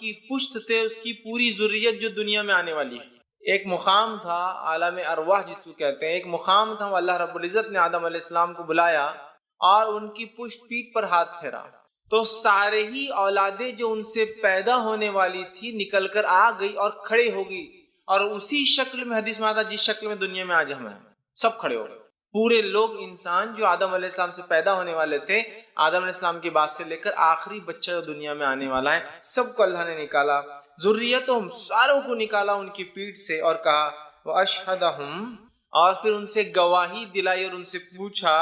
کی پشت تھے اس کی پوری ذریت جو دنیا میں آنے والی ہے۔ ایک مقام تھا عالم ارواح جس کو کہتے ہیں، ایک مقام تھا، اللہ رب العزت نے آدم علیہ السلام کو بلایا اور ان کی پشت پیٹھ پر ہاتھ پھیرا تو سارے ہی اولادیں جو ان سے پیدا ہونے والی تھی نکل کر آ گئی اور کھڑے ہو گئی، اور اسی شکل میں حدیث میں آتا جس شکل میں دنیا میں آج ہم ہیں سب کھڑے ہو گئے۔ پورے لوگ انسان جو آدم علیہ السلام سے پیدا ہونے والے تھے، آدم علیہ السلام کے بعد سے لے کر آخری بچہ جو دنیا میں آنے والا ہے، سب کو اللہ نے نکالا، ذریتہم ساروں کو نکالا ان کی پیٹھ سے، اور کہا واشہدہم، اور پھر ان سے گواہی دلائی اور ان سے پوچھا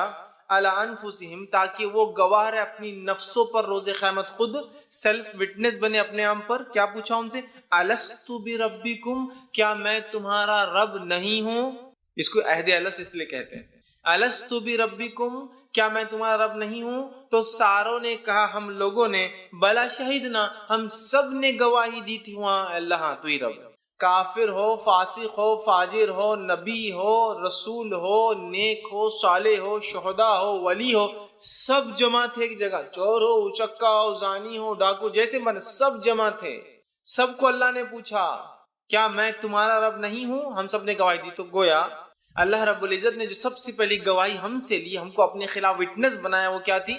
علی انفسہم، تاکہ وہ گواہ رہے اپنی نفسوں پر روز قیامت، خود سیلف وٹنس بنے اپنے آپ پر۔ کیا پوچھا ان سے؟ الست بربکم، کیا میں تمہارا رب نہیں ہوں؟ اس کو عہد الست اس لیے کہتے ہیں، الست بربکم، کیا میں تمہارا رب نہیں ہوں؟ تو ساروں نے کہا، ہم لوگوں نے، بلا شہیدنا، ہم سب نے گواہی دی تھی وہاں، اللہ ہاں تو ہی رب۔ کافر ہو، فاسق ہو، فاجر ہو، نبی ہو، رسول ہو، نیک ہو، صالح ہو، شہداء ہو، ولی ہو، سب جمع تھے ایک جگہ، چور ہو، اچکا ہو، زانی ہو، ڈاکو، جیسے من سب جمع تھے۔ سب کو اللہ نے پوچھا کیا میں تمہارا رب نہیں ہوں؟ ہم سب نے گواہی دی۔ تو گویا اللہ رب العزت نے جو سب سے پہلی گواہی ہم سے لی، ہم کو اپنے خلاف وٹنس بنایا، وہ کیا تھی؟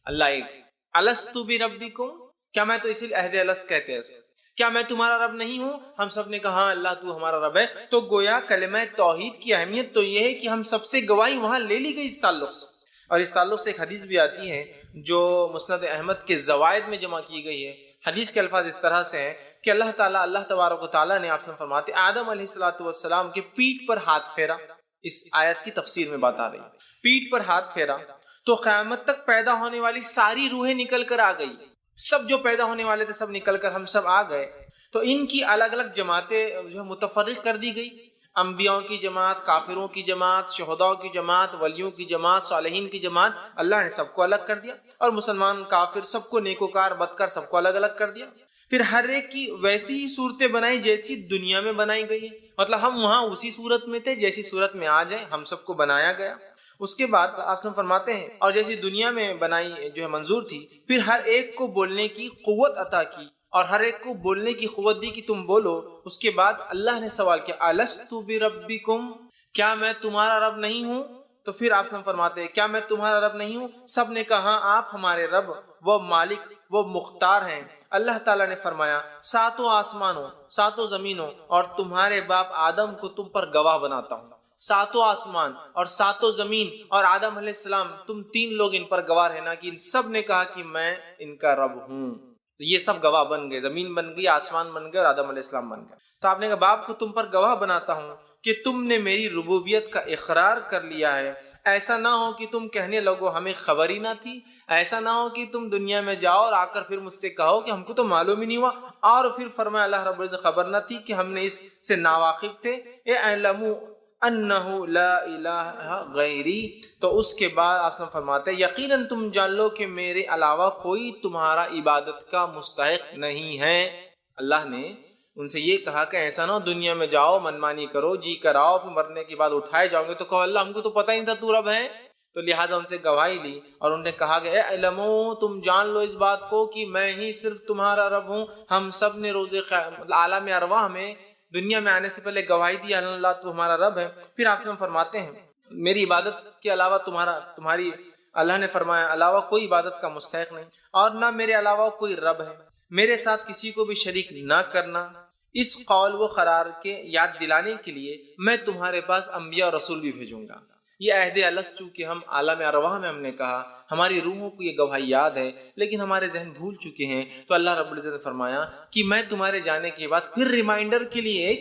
اللہ ایک۔ الست بربکم، کیا میں، تو اسی لیے عہد الست کہتے ہیں اس کو، کیا میں تمہارا رب نہیں ہوں؟ ہم سب نے کہا ہاں اللہ تو ہمارا رب ہے۔ تو گویا کلمہ توحید کی اہمیت تو یہ ہے کہ ہم سب سے گواہی وہاں لے لی گئی اس تعلق سے۔ اور اس تعلق سے ایک حدیث بھی آتی ہے جو مسند احمد کے زوائد میں جمع کی گئی ہے۔ حدیث کے الفاظ اس طرح سے ہیں کہ اللہ تبارک و تعالیٰ نے، آپ سے فرماتے، آدم علیہ السلام کے پیٹھ پر ہاتھ پھیرا۔ اس آیت کی تفسیر میں بات آ رہی ہے، پیٹھ پر ہاتھ پھیرا تو قیامت تک پیدا ہونے والی ساری روحیں نکل کر آ گئی، سب جو پیدا ہونے والے تھے سب نکل کر ہم سب آ گئے۔ تو ان کی الگ الگ جماعتیں جو متفرق کر دی گئی، انبیاء کی جماعت، کافروں کی جماعت، شہداء کی جماعت، ولیوں کی جماعت، صالحین کی جماعت، اللہ نے سب کو الگ کر دیا، اور مسلمان کافر سب کو، نیکوکار بدکار سب کو الگ الگ کر دیا۔ پھر ہر ایک کی ویسی ہی صورتیں بنائی جیسی دنیا میں بنائی گئی ہے، مطلب ہم وہاں اسی صورت میں تھے جیسی صورت میں آ جائیں، ہم سب کو بنایا گیا۔ اس کے بعد آپ سے فرماتے ہیں، اور جیسی دنیا میں بنائی جو ہے منظور تھی، پھر ہر ایک کو بولنے کی قوت عطا کی، اور ہر ایک کو بولنے کی قوت دی کہ تم بولو۔ اس کے بعد اللہ نے سوال کیا، الست بربکم، کیا میں تمہارا رب نہیں ہوں؟ تو پھر آپ فرماتے ہیں، کیا میں تمہارا رب نہیں ہوں؟ سب نے کہا ہاں آپ ہمارے رب، وہ مالک، وہ مختار ہیں۔ اللہ تعالیٰ نے فرمایا، ساتوں آسمانوں، ساتوں زمینوں اور تمہارے باپ آدم کو تم پر گواہ بناتا ہوں۔ ساتوں آسمان اور ساتوں زمین اور آدم علیہ السلام، تم تین لوگ ان پر گواہ رہنا کہ ان سب نے کہا کہ میں ان کا رب ہوں۔ تو یہ سب گواہ بن گئے، زمین بن گئی، آسمان بن گئے اور آدم علیہ السلام بن گئے۔ تو آپ نے کہا باپ کو تم پر گواہ بناتا ہوں کہ تم نے میری ربوبیت کا اقرار کر لیا ہے۔ ایسا نہ ہو کہ تم کہنے لگو ہمیں خبر ہی نہ تھی، ایسا نہ ہو کہ تم دنیا میں جاؤ اور آ کر پھر مجھ سے کہو کہ ہم کو تو معلوم ہی نہیں ہوا، اور پھر فرمایا اللہ رب العزت خبر نہ تھی کہ ہم نے اس سے ناواقف تھے۔ اعلموا انہ لا الہ غیری، تو اس کے بعد آپ فرماتے ہیں یقیناً تم جان لو کہ میرے علاوہ کوئی تمہارا عبادت کا مستحق نہیں ہے۔ اللہ نے ان سے یہ کہا کہ ایسا نہ ہو دنیا میں جاؤ منمانی کرو، جی کراؤ، پھر مرنے کے بعد اٹھائے جاؤ گے تو کہو اللہ ہم کو تو پتہ ہی نہیں تھا تو رب ہے۔ تو لہٰذا ان سے گواہی لی اور انہوں نے کہا کہ اے علمو، تم جان لو اس بات کو کہ میں ہی صرف تمہارا رب ہوں۔ ہم سب نے روز عالم ارواح میں دنیا میں آنے سے پہلے گواہی دی اللہ تو ہمارا رب ہے۔ پھر آپ سے ہم فرماتے ہیں میری عبادت کے علاوہ تمہاری، اللہ نے فرمایا علاوہ کوئی عبادت کا مستحق نہیں، اور نہ میرے علاوہ کوئی رب ہے، میرے ساتھ کسی کو بھی شریک نہ کرنا۔ اس قول و قرار کے یاد دلانے کے لیے میں تمہارے پاس انبیاء اور رسول بھی بھیجوں گا۔ یہ عہد الست چونکہ ہم عالم ارواح میں ہم نے کہا، ہماری روحوں کو یہ گواہی یاد ہے لیکن ہمارے ذہن بھول چکے ہیں، تو اللہ رب العزت نے فرمایا کہ میں تمہارے جانے کے بعد پھر ریمائنڈر کے لیے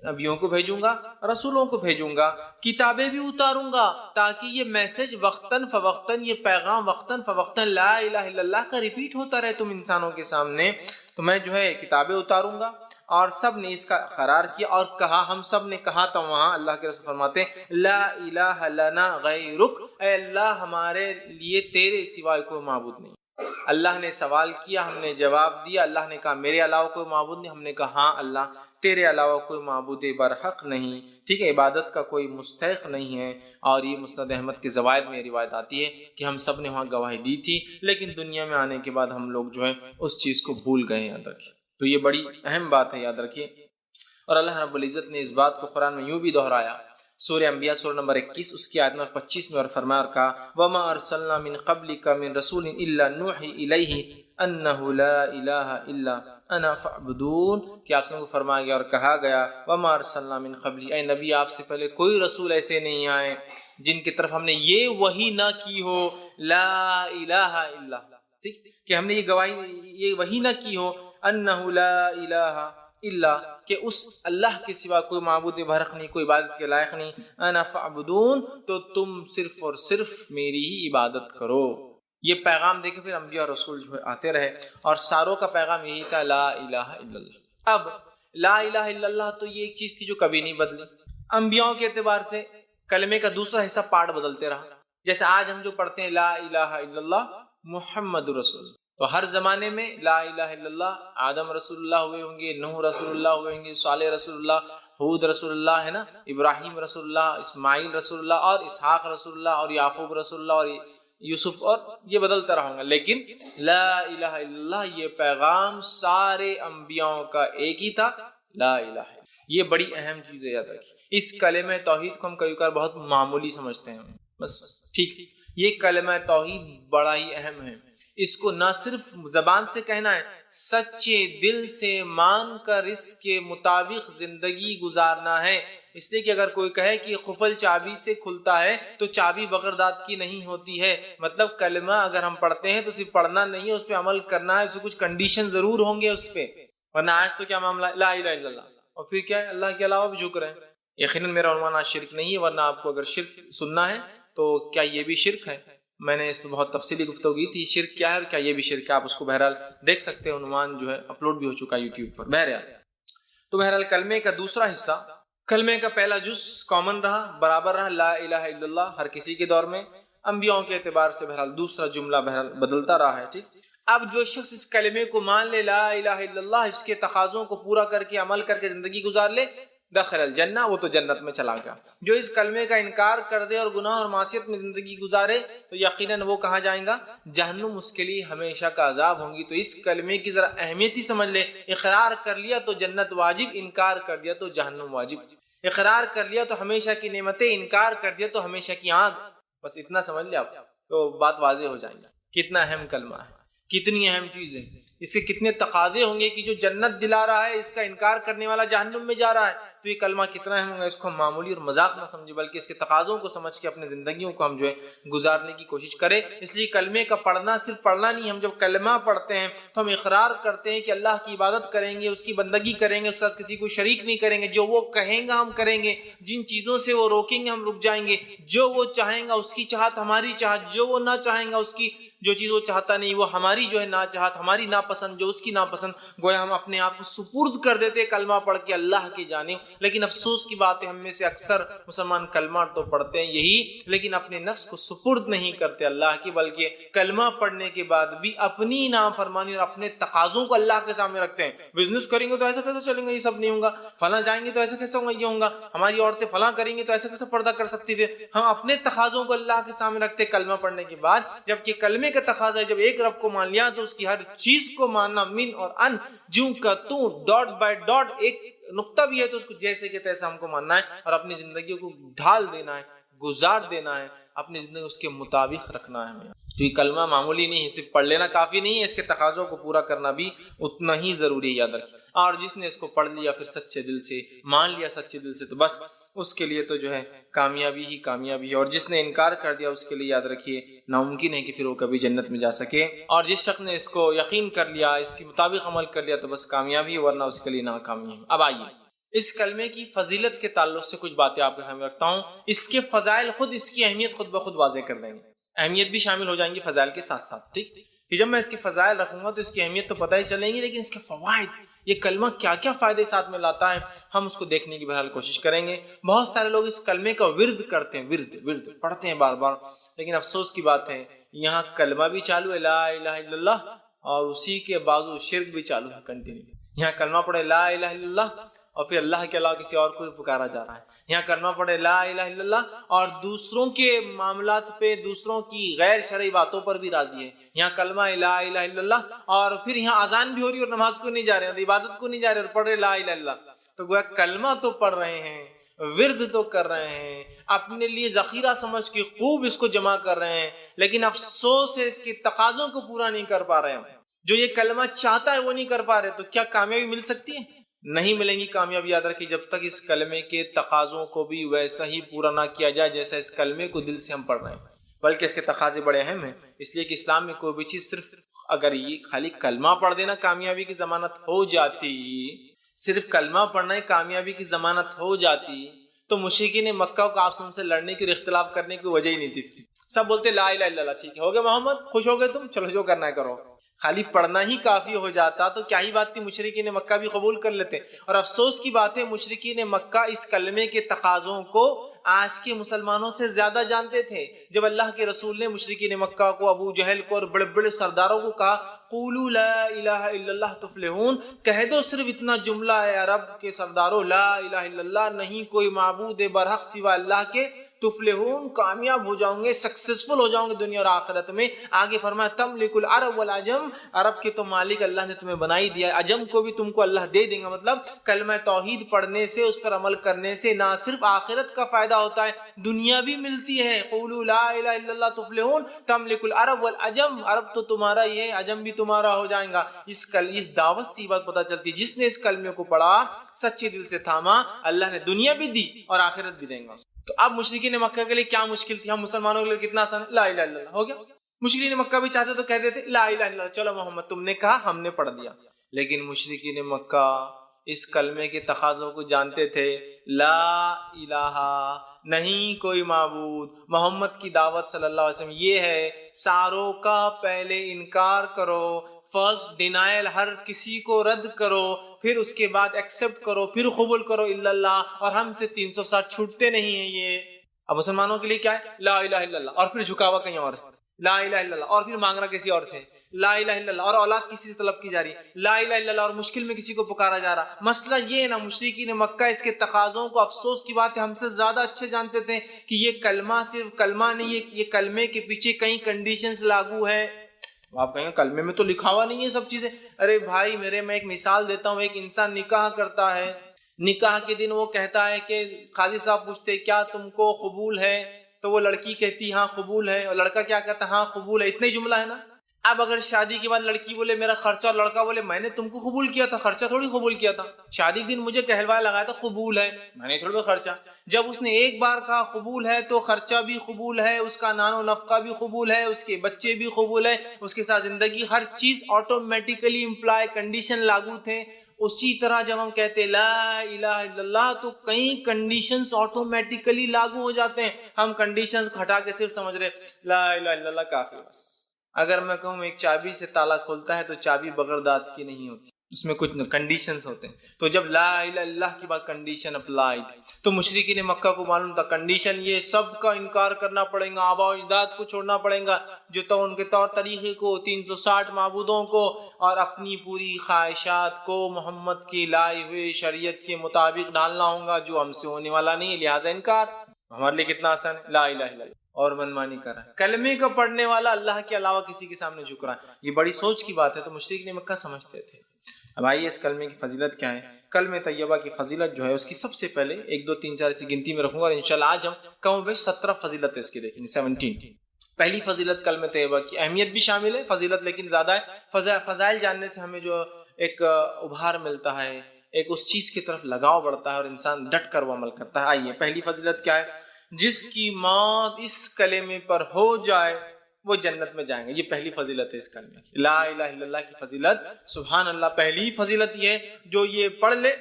نبیوں کو بھیجوں گا، رسولوں کو بھیجوں گا، کتابیں بھی اتاروں گا، تاکہ یہ میسج وقتاً فوقتاً، یہ پیغام وقتاً فوقتاً لا الہ الا اللہ کا ریپیٹ ہوتا رہے تم انسانوں کے سامنے۔ تو میں جو ہے کتابیں اتاروں گا، اور سب نے اس کا قرار کیا اور کہا، ہم سب نے کہا تھا وہاں، اللہ کے رسول فرماتے ہیں لا الہ لنا غیرک، اے اللہ ہمارے لیے تیرے سوائے کوئی معبود نہیں۔ اللہ نے سوال کیا، ہم نے جواب دیا، اللہ نے کہا میرے علاوہ کوئی معبود نہیں، ہم نے کہا ہاں اللہ تیرے علاوہ کوئی معبود برحق نہیں، ٹھیک ہے، عبادت کا کوئی مستحق نہیں ہے۔ اور یہ مسند احمد کے زوائد میں روایت آتی ہے کہ ہم سب نے وہاں گواہی دی تھی، لیکن دنیا میں آنے کے بعد ہم لوگ جو ہے اس چیز کو بھول گئے ہیں۔ تو یہ بڑی اہم بات ہے، یاد رکھیے۔ اور اللہ رب العزت نے اس بات کو قرآن میں یوں بھی دہرایا، سورہ انبیاء سورہ نمبر 21 اس کی آیت نمبر 25 میں، اور فرمایا اور کہا وَمَا أَرْسَلْنَا مِن قَبْلِكَ مِن رَسُولٍ إِلَّا نُوحِي إِلَيْهِ أَنَّهُ لَا إِلَهَ إِلَّا أَنَا فَاعْبُدُونِ، کہ آپ کو فرمایا گیا اور کہا گیا وَمَا أَرْسَلْنَا مِن قَبْلِ، اے نبی آپ سے پہلے کوئی رسول ایسے نہیں آئے جن کی طرف ہم نے یہ وحی نہ کی ہو لا الہ الا، ٹھیک، کہ ہم نے یہ گواہی یہ وحی نہ کی ہو انہ لا الہ الا، کہ اس اللہ کے سوا کوئی معبود برحق نہیں، کوئی عبادت کے لائق نہیں، انا فاعبدون، تو تم صرف اور صرف میری ہی عبادت کرو۔ یہ پیغام دے کے پھر انبیاء اور رسول جو ہے آتے رہے، اور ساروں کا پیغام یہی تھا لا الہ الا اللہ۔ اب لا الہ الا اللہ تو یہ ایک چیز تھی جو کبھی نہیں بدلی، انبیاء کے اعتبار سے کلمے کا دوسرا حصہ پارٹ بدلتے رہا، جیسے آج ہم جو پڑھتے ہیں لا الہ الا اللہ محمد رسول اللہ، تو ہر زمانے میں لا الہ الا اللہ آدم رسول اللہ ہوئے ہوں گے، نوح رسول اللہ ہوئے ہوں گے، صالح رسول اللہ، ہود رسول اللہ ہے نا، ابراہیم رسول اللہ، اسماعیل رسول اللہ، اور اسحاق رسول اللہ، اور یعقوب رسول اللہ، اور یوسف، اور یہ بدلتا رہوں گا، لیکن لا الہ الا اللہ یہ پیغام سارے انبیاء کا ایک ہی تھا، لا الہ الا۔ یہ بڑی اہم چیز ہے، یاد رکھیے۔ اس کلمہ توحید کو ہم کبھی کبھار بہت معمولی سمجھتے ہیں، بس ٹھیک، یہ کلمہ توحید بڑا ہی اہم ہے، اس کو نہ صرف زبان سے کہنا ہے، سچے دل سے مان کر اس کے مطابق زندگی گزارنا ہے۔ اس لیے کہ اگر کوئی کہے کہ قفل چابی سے کھلتا ہے تو چابی بغیر دانت کی نہیں ہوتی ہے، مطلب کلمہ اگر ہم پڑھتے ہیں تو صرف پڑھنا نہیں ہے، اس پہ عمل کرنا ہے، اس سے کچھ کنڈیشن ضرور ہوں گے اس پہ، ورنہ آج تو کیا معاملہ لا الہ الا اللہ، اور پھر کیا ہے اللہ کے علاوہ بھی جھک رہے ہیں۔ یقیناً میرا عنوان آج شرک نہیں ہے، ورنہ آپ کو اگر شرک سننا ہے تو کیا یہ بھی شرک ہے، میں نے اس پہ بہت تفصیلی گفتگو کی تھی، شرک کیا ہے اور کیا یہ بھی شرک ہے، آپ اس کو بہرحال دیکھ سکتے ہیں، عنوان جو ہے اپلوڈ بھی ہو چکا ہے یوٹیوب پر۔ بہرحال کلمے کا دوسرا حصہ، کلمے کا پہلا جز کامن رہا، برابر رہا، لا الہ الا اللہ ہر کسی کے دور میں، انبیاء کے اعتبار سے بہرحال دوسرا جملہ بہرحال بدلتا رہا ہے، ٹھیک۔ اب جو شخص اس کلمے کو مان لے، لا الہ الا اللہ، اس کے تقاضوں کو پورا کر کے عمل کر کے زندگی گزار لے، دخل الجنہ، وہ تو جنت میں چلا گیا۔ جو اس کلمے کا انکار کر دے اور گناہ اور معصیت میں زندگی گزارے تو یقیناً وہ کہاں جائیں گا؟ جہنم، اس کے لیے ہمیشہ کا عذاب ہوں گی۔ تو اس کلمے کی ذرا اہمیت ہی سمجھ لے، اقرار کر لیا تو جنت واجب، انکار کر دیا تو جہنم واجب، اقرار کر لیا تو ہمیشہ کی نعمتیں، انکار کر دیا تو ہمیشہ کی آگ، بس اتنا سمجھ لیا آپ تو بات واضح ہو جائیں گی۔ کتنا اہم کلمہ ہے، کتنی اہم چیز ہے، اس کے کتنے تقاضے ہوں گے کہ جو جنت دلا رہا ہے اس کا انکار کرنے والا جہنم میں جا رہا ہے، تو یہ کلمہ کتنا اہم ہوگا، اس کو ہم معمولی اور مذاق نہ سمجھے بلکہ اس کے تقاضوں کو سمجھ کے اپنے زندگیوں کو ہم جو ہے گزارنے کی کوشش کریں۔ اس لیے کلمے کا پڑھنا صرف پڑھنا نہیں، ہم جب کلمہ پڑھتے ہیں تو ہم اقرار کرتے ہیں کہ اللہ کی عبادت کریں گے، اس کی بندگی کریں گے، اس کے ساتھ کسی کو شریک نہیں کریں گے، جو وہ کہیں گا ہم کریں گے، جن چیزوں سے وہ روکیں گے ہم رک جائیں گے، جو وہ چاہیں گا اس کی چاہت ہماری چاہت، جو وہ نہ چاہیں گا اس کی جو چیز وہ چاہتا نہیں وہ ہماری جو ہے نا چاہت، ہماری ناپسند جو اس کی ناپسند، گویا ہم اپنے آپ کو سپرد کر دیتے کلمہ پڑھ کے اللہ کی جانب۔ لیکن افسوس کی بات ہے ہم میں سے اکثر مسلمان کلمہ تو پڑھتے ہیں یہی، لیکن اپنے نفس کو سپرد نہیں کرتے اللہ کی، بلکہ کلمہ پڑھنے کے بعد بھی اپنی نافرمانی اور اپنے تقاضوں کو اللہ کے سامنے رکھتے ہیں۔ بزنس کریں گے تو ایسا کیسے چلیں گے، یہ سب نہیں ہوگا، فلاں جائیں گے تو ایسا کیسے ہوگا، یہ ہوگا، ہماری عورتیں فلاں کریں گے تو ایسا کیسے پردہ کر سکتی تھے۔ ہم اپنے تقاضوں کو اللہ کے سامنے رکھتے کلمہ پڑھنے کے بعد، جبکہ کلمے کا تقاضا ہے جب ایک رب کو مان لیا تو اس کی ہر چیز کو ماننا، من اور ان، جوں کا توں، ڈاٹ بائی ڈاٹ، ایک نقطہ بھی ہے تو اس کو جیسے کہ تیسا ہم کو ماننا ہے اور اپنی زندگیوں کو ڈھال دینا ہے، گزار دینا ہے، اپنی زندگی اس کے مطابق رکھنا ہے ہمیں۔ جو یہ کلمہ معمولی نہیں ہے، صرف پڑھ لینا کافی نہیں ہے، اس کے تقاضوں کو پورا کرنا بھی اتنا ہی ضروری ہے، یاد رکھیے۔ اور جس نے اس کو پڑھ لیا پھر سچے دل سے مان لیا، سچے دل سے، تو بس اس کے لیے تو جو ہے کامیابی ہی کامیابی ہے، اور جس نے انکار کر دیا اس کے لیے یاد رکھیے ناممکن ہے کہ پھر وہ کبھی جنت میں جا سکے۔ اور جس شخص نے اس کو یقین کر لیا، اس کے مطابق عمل کر لیا تو بس کامیابی ہے، ورنہ اس کے لیے ناکامی ہے۔ اب آئیے اس کلمے کی فضیلت کے تعلق سے کچھ باتیں آپ کے سامنے رکھتا ہوں، اس کے فضائل خود اس کی اہمیت خود بخود واضح کر دیں گے، اہمیت بھی شامل ہو جائیں گی فضائل کے ساتھ ساتھ، ٹھیک۔ کہ جب میں اس کے فضائل رکھوں گا تو اس کی اہمیت تو پتہ ہی چلیں گی، لیکن اس کے فوائد، یہ کلمہ کیا کیا فائدے ساتھ میں لاتا ہے، ہم اس کو دیکھنے کی بہرحال کوشش کریں گے۔ بہت سارے لوگ اس کلمے کا ورد کرتے ہیں، ورد پڑھتے ہیں بار بار، لیکن افسوس کی بات ہے یہاں کلمہ بھی چالو ہے لا الہ الا اللہ، اور اسی کے بازو شرک بھی چالو ہے کنٹینیو۔ یہاں کلمہ پڑھے لا الہ الا اللہ اور پھر اللہ کے علاوہ کسی اور کو پکارا جا رہا ہے. یہاں کلمہ پڑھے لا الہ الا اللہ اور دوسروں کے معاملات پہ دوسروں کی غیر شرعی باتوں پر بھی راضی ہے. یہاں کلمہ لا الہ الا اللہ اور پھر یہاں اذان بھی ہو رہی ہے اور نماز کو نہیں جا رہے ہیں اور عبادت کو نہیں جا رہے اور پڑھ رہے لا الہ الا اللہ. تو گویا کلمہ تو پڑھ رہے ہیں, ورد تو کر رہے ہیں, اپنے لیے ذخیرہ سمجھ کے خوب اس کو جمع کر رہے ہیں, لیکن افسوس ہے اس کے تقاضوں کو پورا نہیں کر پا رہے ہیں. جو یہ کلمہ چاہتا ہے وہ نہیں کر پا رہے, تو کیا کامیابی مل سکتی ہے؟ نہیں ملیں گی کامیابی. یاد رکھیے جب تک اس کلمے کے تقاضوں کو بھی ویسا ہی پورا نہ کیا جائے جیسا اس کلمے کو دل سے ہم پڑھ رہے ہیں, بلکہ اس کے تقاضے بڑے اہم ہیں. اس لیے کہ اسلام میں کوئی بھی چیز صرف اگر یہ خالی کلمہ پڑھ دینا کامیابی کی ضمانت ہو جاتی, صرف کلمہ پڑھنا ہی کامیابی کی ضمانت ہو جاتی, تو مشرکین مکہ کو آپ سے لڑنے کی اختلاف کرنے کی وجہ ہی نہیں تھی. سب بولتے لا الہ الا اللہ, ٹھیک ہے ہو گئے محمد, خوش ہو گئے تم, چلو جو کرنا ہے کرو. خالی پڑھنا ہی کافی ہو جاتا تو کیا ہی بات تھی, مشرکین مکہ بھی قبول کر لیتے. اور افسوس کی بات ہے مشرکین مکہ اس کلمے کے تقاضوں کو آج کے مسلمانوں سے زیادہ جانتے تھے. جب اللہ کے رسول نے مشرکین مکہ کو, ابو جہل کو اور بڑے بڑے سرداروں کو کہا قولوا لا الہ الا اللہ تفلحون, کہہ دو صرف اتنا جملہ ہے عرب کے سرداروں, لا الہ الا اللہ, نہیں کوئی معبود برحق سوا اللہ کے, تفلحون کامیاب ہو جاؤں گے, سکسیسفل ہو جاؤں گے دنیا اور آخرت میں. آگے فرمایا تملک العرب والعجم, عرب کے تو مالک اللہ نے تمہیں بنائی دیا, عجم کو بھی تم کو اللہ دے دیں گا. مطلب کلمہ توحید پڑھنے سے, اس پر عمل کرنے سے نہ صرف آخرت کا فائدہ ہوتا ہے, دنیا بھی ملتی ہے. قولوا لا الہ الا اللہ تفلحون تملک العرب والعجم, عرب تو تمہارا ہی ہے, عجم بھی تمہارا ہو جائے گا. اس دعوت سے یہ بات پتہ چلتی ہے جس نے اس کلمے کو پڑھا, سچے دل سے تھاما, اللہ نے دنیا بھی دی اور آخرت بھی دیں گا. تو اب مشرکین مکہ کے لیے کیا مشکل تھی, ہم مسلمانوں کے لیے کتنا آسان ہے, لا الہ الا اللہ ہو گیا. مشرکین مکہ بھی چاہتے تو کہہ دیتے لا الہ الا اللہ, چلو محمد تم نے کہا ہم نے پڑھ دیا. لیکن مشرکین مکہ اس کلمے کے تقاضوں کو جانتے تھے. لا الہ, نہیں کوئی معبود, محمد کی دعوت صلی اللہ علیہ وسلم یہ ہے ساروں کا پہلے انکار کرو, فرسٹ ڈینائل, ہر کسی کو رد کرو, پھر اس کے بعد ایکسپٹ کرو, پھر قبول کرو الا اللہ, اور ہم سے 360 چھوٹتے نہیں ہیں. یہ اب مسلمانوں کے لیے کیا ہے, لا الہ الا اللہ اور پھر جھکاوا کہیں اور, لا الہ الا اللہ اور پھر مانگنا کسی اور سے, لا الہ الا اللہ اور اولاد کسی سے طلب کی جا رہی, لا الہ الا اللہ اور مشکل میں کسی کو پکارا جا رہا. مسئلہ یہ ہے نا, مشرکین مکہ اس کے تقاضوں کو, افسوس کی بات ہے, ہم سے زیادہ اچھے جانتے تھے کہ یہ کلمہ صرف کلمہ نہیں ہے, یہ کلمے کے پیچھے کئی کنڈیشنز لاگو ہیں. آپ کہیں کلمے میں تو لکھا ہوا نہیں ہے سب چیزیں. ارے بھائی میرے, میں ایک مثال دیتا ہوں. ایک انسان نکاح کرتا ہے, نکاح کے دن وہ کہتا ہے کہ قاضی صاحب پوچھتے کیا تم کو قبول ہے, تو وہ لڑکی کہتی ہاں قبول ہے, اور لڑکا کیا کہتا ہاں قبول ہے. اتنا ہی جملہ ہے نا. اب اگر شادی کے بعد لڑکی بولے میرا خرچہ, اور لڑکا بولے میں نے تم کو قبول کیا تھا, خرچہ تھوڑی قبول کیا تھا, شادی کے دن مجھے کہلوایا لگایا تھا قبول ہے, میں نے تھوڑا خرچہ. جب اس نے ایک بار کہا قبول ہے تو خرچہ بھی قبول ہے, اس کا نان و نفقہ بھی قبول ہے, اس کے بچے بھی قبول ہے, اس کے ساتھ زندگی, ہر چیز آٹومیٹیکلی امپلائی, کنڈیشن لاگو تھے. اسی طرح جب ہم کہتے لا الہ الا اللہ تو کئی کنڈیشنز آٹومیٹیکلی لاگو ہو جاتے ہیں. ہم کنڈیشنز کو ہٹا کے صرف سمجھ رہے لا الہ الا اللہ کافی بس. اگر میں کہوں ایک چابی سے تالا کھولتا ہے تو چابی بغیر دانت کی نہیں ہوتی, اس میں کچھ کنڈیشنز ہوتے ہیں. تو جب لا الہ الا اللہ کی بات کنڈیشن اپلائیڈ, تو مشرکین مکہ کو معلوم تھا کنڈیشن یہ سب کا انکار کرنا پڑے گا, آبا و اجداد کو چھوڑنا پڑے گا, جو تو ان کے طور طریقے کو, 360 معبودوں کو, اور اپنی پوری خواہشات کو محمد کی لائی ہوئے شریعت کے مطابق ڈالنا ہوگا, جو ہم سے ہونے والا نہیں, لہٰذا انکار. ہمارے لیے کتنا آسان ہے, لا الہ الا اللہ اور منمانی کر رہا ہے. کلمے کا پڑھنے والا اللہ کے علاوہ کسی کے سامنے جھک رہا ہے, یہ بڑی سوچ کی بات ہے. تو مشرکین مکہ سمجھتے تھے. اب آئیے اس کلمے کی فضیلت کیا ہے. کلمہ طیبہ کی فضیلت جو ہے اس کی سب سے پہلے 1 2 3 4 ایسی گنتی میں رکھوں گا, اور انشاءاللہ آج ہم کم و بیش 17 فضیلت ہے اس کی دیکھیں گے, 17. پہلی فضیلت کلمہ طیبہ کی اہمیت بھی شامل ہے, فضیلت لیکن زیادہ ہے. فضائل جاننے سے ہمیں جو ایک ابھار ملتا ہے, ایک اس چیز کی طرف لگاؤ بڑھتا ہے اور انسان ڈٹ کر وہ عمل کرتا ہے. آئیے پہلی فضیلت کیا ہے, جس کی موت اس کلمے پر ہو جائے وہ جنت میں جائیں گے. یہ پہلی فضیلت ہے اس کلمے کی, لا الہ الا اللہ کی فضیلت. سبحان اللہ, پہلی فضیلت یہ ہے جو یہ پڑھ لے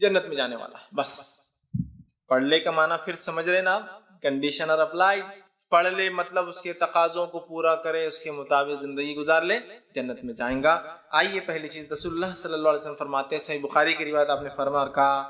جنت میں جانے والا ہے. بس پڑھ لے کا معنی پھر سمجھ رہے نا, کنڈیشن اور اپلائیڈ. پڑھ لے مطلب اس کے تقاضوں کو پورا کرے, اس کے مطابق زندگی گزار لے, جنت میں جائیں گا. آئیے پہلی چیز, رسول اللہ صلی اللہ علیہ وسلم فرماتے ہیں, صحیح بخاری کی روایت, آپ نے فرمایا اور کہا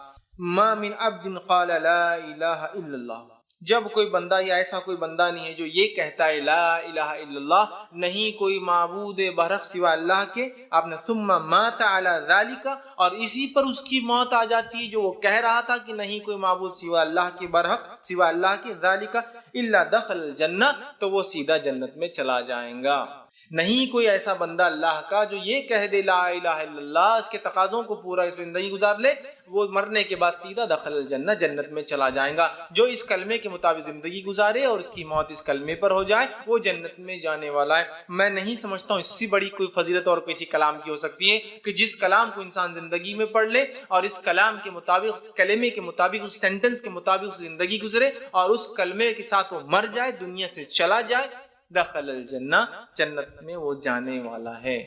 ما من عبد قال لا الہ الا اللہ جب کوئی بندہ یا ایسا کوئی بندہ نہیں ہے جو یہ کہتا ہے لا الہ الا اللہ، نہیں کوئی معبود برحق سوا اللہ کے، آپ نے ثم مات علی ذالک، اور اسی پر اس کی موت آ جاتی ہے جو وہ کہہ رہا تھا کہ نہیں کوئی معبود سوا اللہ کے برحق سوا اللہ کے، ذالک الا دخل الجنہ، تو وہ سیدھا جنت میں چلا جائے گا۔ نہیں کوئی ایسا بندہ اللہ کا جو یہ کہہ دے لا الہ الا اللہ، اس کے تقاضوں کو پورا اس زندگی گزار لے، وہ مرنے کے بعد سیدھا دخل الجنہ، جنت میں چلا جائے گا۔ جو اس کلمے کے مطابق زندگی گزارے اور اس کی موت اس کلمے پر ہو جائے، وہ جنت میں جانے والا ہے۔ میں نہیں سمجھتا ہوں اس سے بڑی کوئی فضیلت اور کسی کلام کی ہو سکتی ہے کہ جس کلام کو انسان زندگی میں پڑھ لے اور اس کلام کے مطابق، اس کلمے کے مطابق، اس سینٹنس کے مطابق اس زندگی گزرے اور اس کلمے کے ساتھ وہ مر جائے، دنیا سے چلا جائے، دخل الجنہ، جنت میں وہ جانے والا ہے۔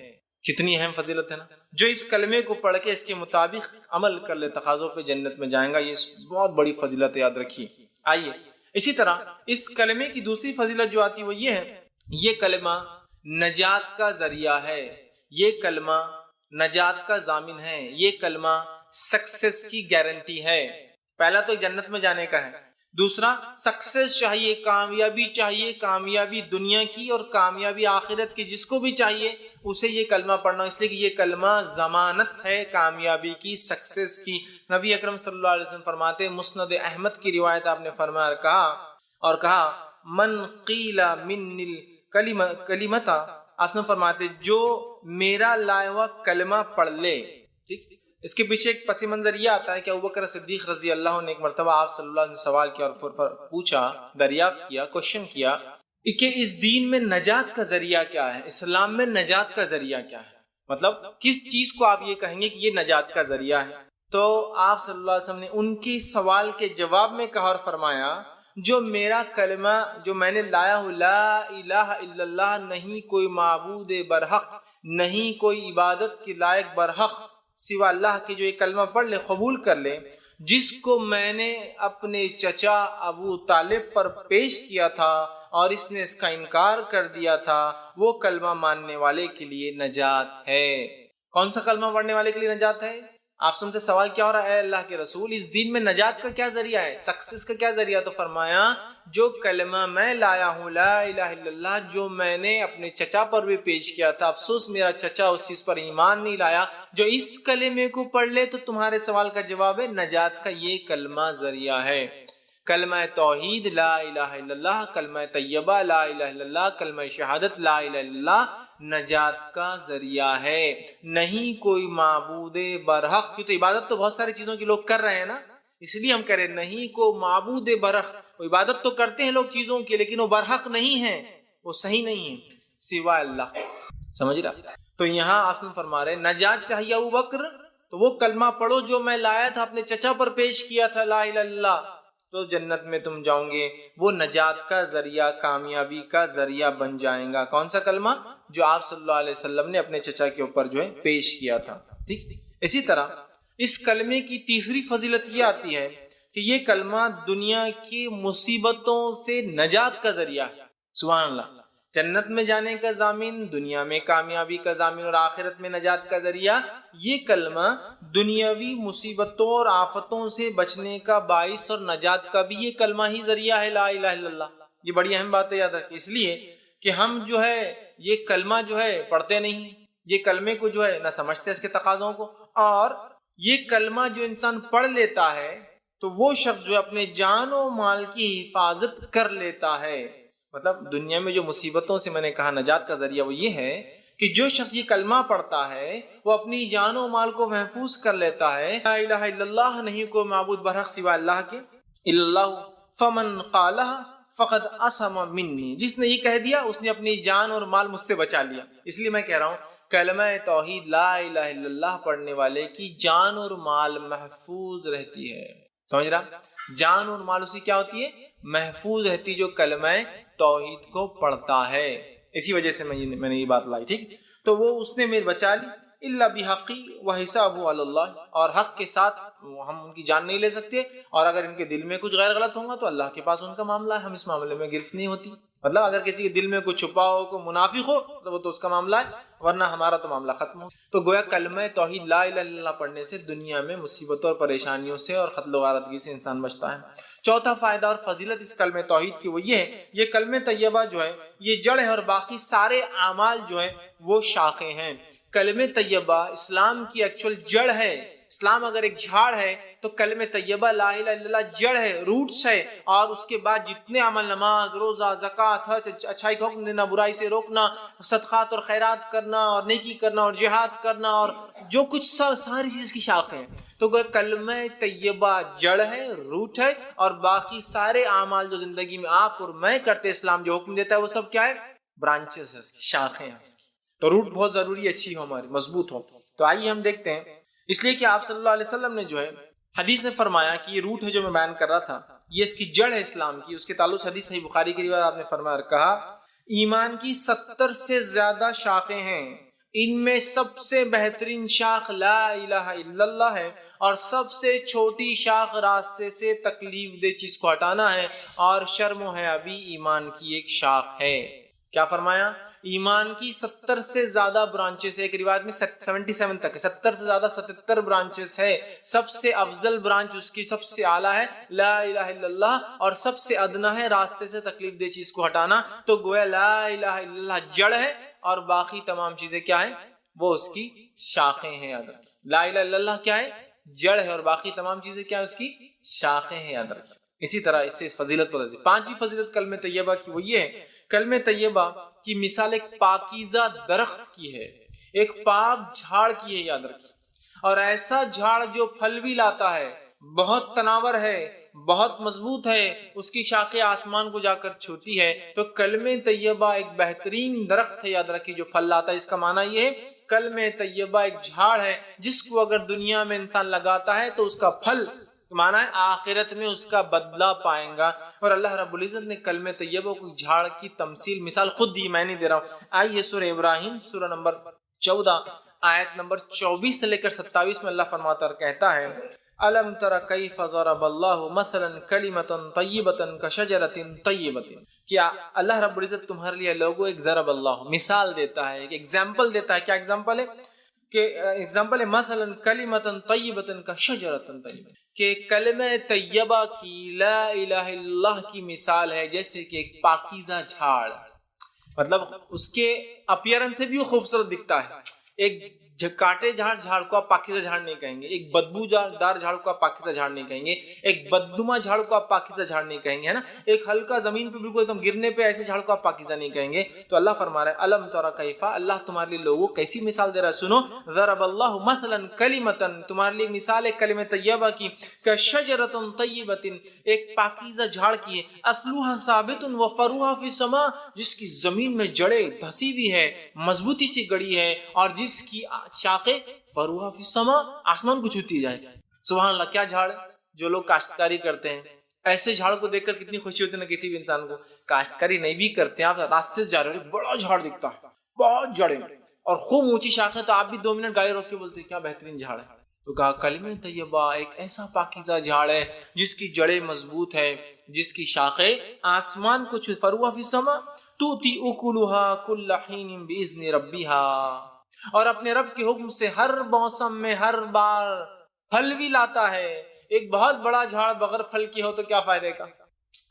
کتنی اہم فضیلت ہے نا۔ جو اس کلمے کو پڑھ کے اس کے مطابق عمل کر لے، تقاضوں پہ جنت میں جائیں گا، یہ بہت بڑی فضیلت ہے، یاد رکھیے۔ آئیے اسی طرح اس کلمے کی دوسری فضیلت جو آتی ہے وہ یہ ہے، یہ کلمہ نجات کا ذریعہ ہے، یہ کلمہ نجات کا ضامن ہے، یہ کلمہ سکسیس کی گارنٹی ہے۔ پہلا تو جنت میں جانے کا ہے، دوسرا سکسیس چاہیے، کامیابی چاہیے، کامیابی دنیا کی اور کامیابی آخرت کی، جس کو بھی چاہیے اسے یہ کلمہ پڑھنا، اس لیے کہ یہ کلمہ ضمانت ہے کامیابی کی، سکسیس کی۔ نبی اکرم صلی اللہ علیہ وسلم فرماتے، مسند احمد کی روایت آپ نے فرمایا اور کہا من قیل من الکلمۃ، آپ نے فرماتے جو میرا لایا ہوا کلمہ پڑھ لے، ٹھیک۔ اس کے پیچھے ایک پس منظر یہ آتا ہے کہ ابوبکر صدیق رضی اللہ عنہ نے ایک مرتبہ آپ صلی اللہ علیہ وسلم نے سوال کیا اور پوچھا، دریافت کیا، کوشچن کیا کہ اس دین میں نجات کا ذریعہ کیا ہے، اسلام میں نجات کا ذریعہ کیا ہے، مطلب کس چیز کو آپ یہ کہیں گے کہ یہ نجات کا ذریعہ ہے؟ تو آپ صلی اللہ علیہ وسلم نے ان کے سوال کے جواب میں کہا اور فرمایا جو میرا کلمہ جو میں نے لایا ہوں، لا الہ الا اللہ، نہیں کوئی معبود برحق، نہیں کوئی عبادت کے لائق برحق سوا اللہ کے، جو یہ کلمہ پڑھ لے، قبول کر لے، جس کو میں نے اپنے چچا ابو طالب پر پیش کیا تھا اور اس نے اس کا انکار کر دیا تھا، وہ کلمہ ماننے والے کے لیے نجات ہے۔ کون سا کلمہ پڑھنے والے کے لیے نجات ہے؟ آپ سے سوال کیا ہو رہا ہے، اے اللہ کے رسول اس دین میں نجات کا کیا ذریعہ ہے، سکسیس کا کیا ذریعہ؟ تو فرمایا جو کلمہ میں لایا ہوں، لا الہ الا اللہ، جو میں نے اپنے چچا پر بھی پیش کیا تھا، افسوس میرا چچا اس چیز پر ایمان نہیں لایا، جو اس کلمے کو پڑھ لے تو تمہارے سوال کا جواب ہے نجات کا یہ کلمہ ذریعہ ہے۔ کلمہ توحید لا الہ الا اللہ، کلمہ طیبہ لا الہ الا اللہ، کلمہ شہادت لا الہ الا اللہ نجات کا ذریعہ ہے۔ نہیں کوئی معبود برحق، کی تو عبادت تو بہت ساری چیزوں کی لوگ کر رہے ہیں نا، اس لیے ہم کہہ رہے ہیں نہیں کو معبود برحق، وہ عبادت تو کرتے ہیں لوگ چیزوں کی لیکن وہ برحق نہیں ہیں، وہ صحیح نہیں ہیں سوا اللہ، سمجھ رہا؟ تو یہاں آپ فرما رہے نجات چاہیے ابو بکر تو وہ کلمہ پڑھو جو میں لایا تھا، اپنے چچا پر پیش کیا تھا، لا الہ الا اللہ، تو جنت میں تم جاؤ گے، وہ نجات کا ذریعہ، کامیابی کا ذریعہ بن جائیں گا۔ کون سا کلمہ؟ جو آپ صلی اللہ علیہ وسلم نے اپنے چچا کے اوپر جو ہے پیش کیا تھا، ٹھیک۔ اسی طرح اس کلمے کی تیسری فضیلت یہ آتی ہے کہ یہ کلمہ دنیا کی مصیبتوں سے نجات کا ذریعہ ہے۔ سبحان اللہ، جنت میں جانے کا ضامن، دنیا میں کامیابی کا ضامن اور آخرت میں نجات کا ذریعہ۔ یہ کلمہ دنیاوی مصیبتوں اور آفتوں سے بچنے کا باعث اور نجات کا بھی یہ کلمہ ہی ذریعہ ہے، لا الہ الا اللہ۔ یہ بڑی اہم بات ہے، یاد رکھیں، اس لیے کہ ہم جو ہے یہ کلمہ جو ہے پڑھتے نہیں، یہ کلمے کو جو ہے نہ سمجھتے اس کے تقاضوں کو، اور یہ کلمہ جو انسان پڑھ لیتا ہے تو وہ شخص جو اپنے جان و مال کی حفاظت کر لیتا ہے۔ مطلب دنیا میں جو مصیبتوں سے میں نے کہا نجات کا ذریعہ وہ یہ ہے کہ جو شخص یہ کلمہ پڑھتا ہے وہ اپنی جان و مال کو محفوظ کر لیتا ہے، لا الہ الا اللہ، نہیں کوئی معبود برحق سوا اللہ کے، الا اللہ فمن قالہ فقد عصم منی، جس نے یہ کہہ دیا اس نے اپنی جان اور مال مجھ سے بچا لیا۔ اس لیے میں کہہ رہا ہوں کلمہ توحید لا الہ الا اللہ پڑھنے والے کی جان اور مال محفوظ رہتی ہے، سمجھ رہا؟ جان اور مال اسی کیا ہوتی ہے؟ محفوظ رہتی جو کلمہ توحید کو پڑھتا ہے۔ اسی وجہ سے میں نے یہ بات لائی، ٹھیک۔ تو وہ اس نے میرے بچا لی، الا بحقی وحسابہ علی اللہ، اور حق کے ساتھ ہم ان کی جان نہیں لے سکتے، اور اگر ان کے دل میں کچھ غیر غلط ہوگا تو اللہ کے پاس ان کا معاملہ ہے، ہم اس معاملے میں گرفت نہیں ہوتی۔ مطلب اگر کسی کے دل میں کوئی چھپا ہو، کوئی منافق ہو تو وہ تو اس کا معاملہ ہے، ورنہ ہمارا تو معاملہ ختم ہو۔ تو گویا کلمہ توحید لا الہ الا اللہ پڑھنے سے دنیا میں مصیبتوں اور پریشانیوں سے اور قتل و غارتگی سے انسان بچتا ہے۔ چوتھا فائدہ اور فضیلت اس کلمہ توحید کی وہ یہ ہے، یہ کلمہ طیبہ جو ہے یہ جڑ ہے اور باقی سارے اعمال جو ہے وہ شاخیں ہیں۔ کلمہ طیبہ اسلام کی ایکچوئل جڑ ہے۔ اسلام اگر ایک جھاڑ ہے تو کلمہ طیبہ لا الہ الا اللہ جڑ ہے، روٹس ہے، اور اس کے بعد جتنے عمل، نماز، روزہ، زکوٰۃ، حج، اچھائی کا حکم دینا، برائی سے روکنا، صدقات اور خیرات کرنا اور نیکی کرنا اور جہاد کرنا اور جو کچھ ساری چیز کی شاخیں ہیں۔ تو کلمہ طیبہ جڑ ہے، روٹ ہے، اور باقی سارے اعمال جو زندگی میں آپ اور میں کرتے اسلام جو حکم دیتا ہے وہ سب کیا ہے؟ برانچز ہے، اس کی شاخیں ہیں اس کی۔ تو روٹ بہت ضروری اچھی ہو، ہماری مضبوط ہو۔ تو آئیے ہم دیکھتے ہیں، اس لیے کہ آپ صلی اللہ علیہ وسلم نے جو ہے حدیث میں فرمایا کہ یہ روٹ ہے جو میں بیان کر رہا تھا، یہ اس کی جڑ ہے اسلام کی۔ اس کے تعلق حدیث صحیح بخاری کی روایت آپ نے فرمایا اور کہا ایمان کی 70 سے زیادہ شاخیں ہیں، ان میں سب سے بہترین شاخ لا الہ الا اللہ ہے، اور سب سے چھوٹی شاخ راستے سے تکلیف دہ چیز کو ہٹانا ہے، اور شرم و حیا بھی ایمان کی ایک شاخ ہے۔ کیا فرمایا؟ ایمان کی 70 سے زیادہ برانچز ہے، ایک روایت میں 77 تک ہے، 70 سے زیادہ 77 برانچز ہے۔ سب سے افضل برانچ اس کی سب سے اعلیٰ ہے لا الہ الا اللہ، اور سب سے ادنا ہے راستے سے تکلیف دہ چیز کو ہٹانا۔ تو گویا لا الہ الا اللہ جڑ ہے اور باقی تمام چیزیں کیا ہیں؟ وہ اس کی شاخیں ہیں۔ یاد رکھیں، لا الہ الا اللہ کیا ہے؟ جڑ ہے، اور باقی تمام چیزیں کیا ہے؟ اس کی شاخیں ہیں۔ یاد رکھیں، اسی طرح اس سے فضیلت بدلتی ہے۔ پانچویں فضیلت کلمہ طیبہ کی وہ یہ ہے، کلمہ طیبہ کی مثال ایک پاکیزہ درخت کی ہے، ایک پاک جھاڑ کی ہے۔ یاد رکھیں، اور ایسا جھاڑ جو پھل بھی لاتا ہے، بہت تناور ہے، بہت مضبوط ہے، اس کی شاخیں آسمان کو جا کر چھوتی ہے۔ تو کلمہ طیبہ ایک بہترین درخت ہے، یاد رکھیے، جو پھل لاتا ہے۔ اس کا معنی یہ ہے کلمہ طیبہ ایک جھاڑ ہے جس کو اگر دنیا میں انسان لگاتا ہے تو اس کا پھل معنی ہے آخرت میں اس کا بدلہ پائیں گا۔ اور اللہ رب العزت نے کلمہ طیبہ کو جھاڑ کی تمثیل، مثال خود دی، میں نہیں دے رہا ہوں۔ آئیے سورہ ابراہیم سورہ نمبر 14 آیت نمبر 24 سے لے کر 27 میں اللہ فرماتا اور کہتا ہے الم تر کیف ضرب اللہ مثلا کلمۃ طیبۃ کشجرۃ طیبۃ۔ کیا اللہ رب العزت تمہارے لیے لوگوں ایک ضرب اللہ مثال دیتا ہے، ایک ایگزامپل دیتا ہے۔ کیا ایگزامپل ہے؟ کہ ایگزامپل ہے مثلا کلمۃ طیبۃ کشجرۃ طیبۃ، کہ کلمہ طیبہ کی، لا الہ الا اللہ کی مثال ہے جیسے کہ ایک پاکیزہ جھاڑ، مطلب اس کے اپیرنس سے بھی وہ خوبصورت دکھتا ہے۔ ایک کاٹے جھاڑ کو آپ پاکیزہ جھاڑ نہیں کہیں گے، ایک بدبو دار جھاڑ کو آپ پاکیزہ جھاڑ نہیں کہیں گے، ایک بدنما جھاڑ کو آپ پاکیزہ جھاڑ نہیں کہیں گے، ہے نا، ایک ہلکا زمین پہ بالکل ایک دم گرنے پہ ایسے جھاڑ کو آپ پاکیزہ نہیں کہیں گے۔ تو اللہ فرما رہا ہے الم تر کیف، اللہ تمہارے لیے لوگوں کیسی مثال دے رہا ہے، سنو، ضرب اللہ مثلا کلمۃ، تمہارے لیے مثال ہے کلمہ طیبہ کی، کشجرۃ طیبۃ، ایک پاکیزہ جھاڑ کی ہے، اصلها ثابت وفروها فی السماء، جس کی زمین میں جڑیں دھسی ہوئی ہے، مضبوطی سے گڑی ہے، اور جس کی شاخیں فروها فی السماء، آسمان کو چھوتی جائے۔ سبحان اللہ، کیا جھاڑ! جو لوگ کاشتکاری کرتے ہیں ایسے جھاڑ کو دیکھ کر کتنی خوشی ہوتی ہے نا کسی بھی انسان کو۔ کاشتکاری نہیں بھی کرتے ہیں، آپ راستے سے جا رہے ہیں، بڑا جھاڑ دکھتا ہے، بہت جڑیں اور خوب اونچی شاخیں، تو آپ بھی 2 منٹ گاڑی روک کے بولتے ہیں کیا بہترین جھاڑ ہے۔ تو کہا کلمہ طیبہ ایک ایسا پاکیزہ جھاڑ ہے جس کی جڑیں مضبوط ہے، جس کی شاخیں آسمان کو فروها فی السماء تؤتی اکلها کل حین باذن ربها، اور اپنے رب کے حکم سے ہر موسم میں ہر بار پھل بھی لاتا ہے۔ ایک بہت بڑا جھاڑ بغیر پھل کی ہو تو کیا فائدے کا؟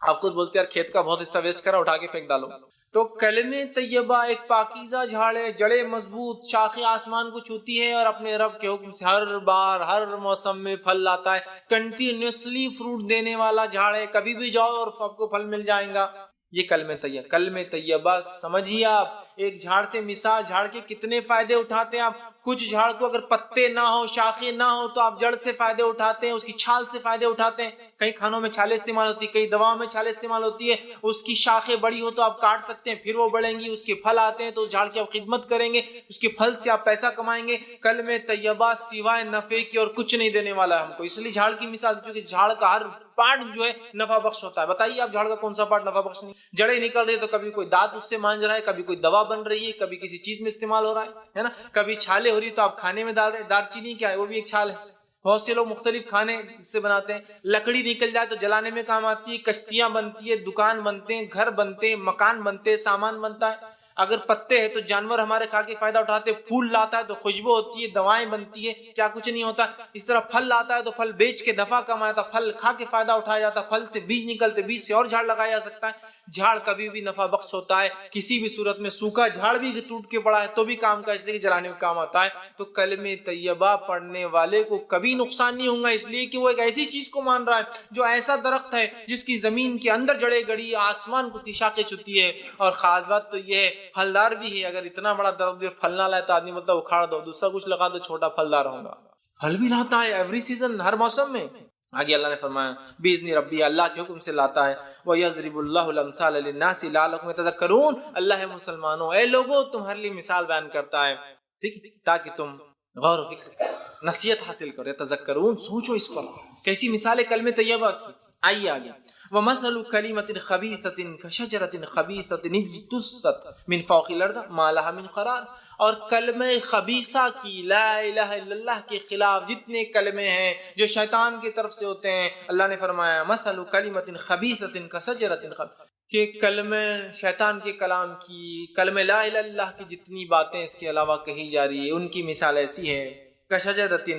آپ خود بولتے ہیں یار کھیت کا بہت حصہ ویسٹ کرا، اٹھا کے پھینک ڈالو۔ تو کلمہ طیبہ ایک پاکیزہ جھاڑ ہے، جڑیں مضبوط، شاخیں آسمان کو چھوتی ہے، اور اپنے رب کے حکم سے ہر بار ہر موسم میں پھل لاتا ہے، کنٹینیوسلی فروٹ دینے والا جھاڑ ہے، کبھی بھی جاؤ اور آپ کو پھل مل جائیں گا۔ یہ کلمہ طیبہ، کلمہ طیبہ سمجھیے آپ، ایک جھاڑ سے مثال، جھاڑ کے کتنے فائدے اٹھاتے ہیں آپ۔ کچھ جھاڑ کو اگر پتے نہ ہو، شاخیں نہ ہو، تو آپ جڑ سے فائدے اٹھاتے ہیں، اس کی چھال سے فائدے اٹھاتے ہیں، کئی کھانوں میں چھالیں استعمال ہوتی ہے، کئی دواؤں میں چھالیں استعمال ہوتی ہے۔ اس کی شاخیں بڑی ہو تو آپ کاٹ سکتے ہیں، پھر وہ بڑھیں گی، اس کے پھل آتے ہیں تو اس جھاڑ کی آپ خدمت کریں گے، اس کے پھل سے آپ پیسہ کمائیں گے۔ کلمہ طیبہ سوائے نفع کی اور کچھ نہیں دینے والا ہے ہم کو، اس لیے جھاڑ کی مثال، کیونکہ جھاڑ کا ہر پارٹ جو ہے نفع بخش ہوتا ہے۔ بتائیے آپ جھاڑ کا کون سا پارٹ نفع بخش نہیں؟ جڑیں نکل رہی ہے تو کبھی کوئی دانت اس سے مانج رہا ہے، کبھی کوئی دوا بن رہی ہے، کبھی کسی چیز میں استعمال ہو رہا ہے نا، کبھی چھالیں ہو رہی ہے تو آپ کھانے میں ڈال رہے ہیں، دار چینی کیا ہے؟ وہ بھی ایک چھال ہے۔ بہت سے لوگ مختلف کھانے سے بناتے ہیں، لکڑی نکل جائے تو جلانے میں کام آتی ہے، کشتیاں بنتی ہے، دکان بنتے ہیں، گھر بنتے ہیں، مکان بنتے ہیں، سامان بنتا ہے۔ اگر پتے ہیں تو جانور ہمارے کھا کے فائدہ اٹھاتے ہیں، پھول لاتا ہے تو خوشبو ہوتی ہے، دوائیں بنتی ہے، کیا کچھ نہیں ہوتا۔ اس طرح پھل لاتا ہے تو پھل بیچ کے نفع کمایا جاتا، پھل کھا کے فائدہ اٹھایا جاتا، پھل سے بیج نکلتے، بیج سے اور جھاڑ لگایا جا سکتا ہے۔ جھاڑ کبھی بھی نفع بخش ہوتا ہے، کسی بھی صورت میں سوکھا جھاڑ بھی ٹوٹ کے پڑا ہے تو بھی کام کا، اس لیے کہ جلانے میں کام آتا ہے۔ تو کلمہ طیبہ پڑھنے والے کو کبھی نقصان نہیں ہوگا، اس لیے کہ وہ ایک ایسی چیز کو مان رہا ہے جو ایسا درخت ہے جس کی زمین کے اندر جڑیں گڑی، آسمان کو اس کی شاخیں چھوتی ہے۔ اور خاص بات تو یہ ہے پھلدار بھی ہے، اگر اتنا بڑا درخت جو پھل نہ لائے تو آدمی مطلب اکھاڑ دو، دوسرا کچھ لگا دو، چھوٹا پھلدار ہوگا۔ پھل بھی لاتا ہے ایوری سیزن، ہر موسم میں۔ آگے اللہ نے فرمایا بِإِذْنِ رَبِّي، اللہ کے حکم سے لاتا ہے، وَيَضْرِبُ اللَّهُ الْأَمْثَالَ لِلنَّاسِ لَعَلَّكُمْ يَتَذَكَّرُونَ، اللہ مسلمانوں، اے لوگوں تمہارے لیے مثال بیان کرتا ہے، ٹھیک ہے، تاکہ تم غور و فکر کرو، نصیحت حاصل کرو، یتذکرون، سوچو اس پر۔ کیسی مثال ہے کلمہ طیبہ کی؟ آئیے آگے، وَمَثَلُ كَلِمَةٍ خَبِيثَةٍ كَشَجَرَةٍ خَبِيثَةٍ اجْتُثَّتْ مِنْ فَوْقِ الْأَرْضِ مَا لَهَا مِنْ قَرَارٍ، اور کلمہ خبیثہ کی، لا الہ الا اللہ کے خلاف جتنے کلمے ہیں جو شیطان کی طرف سے ہوتے ہیں، اللہ نے فرمایا مثل کلمۃ خبیثۃ کشجرۃ خبیثۃ، کہ کلمہ شیطان کے کلام کی، کلمہ لا الہ الا اللہ کی جتنی باتیں اس کے علاوہ کہی جا رہی ہے ان کی مثال ایسی ہے، کشجرۃ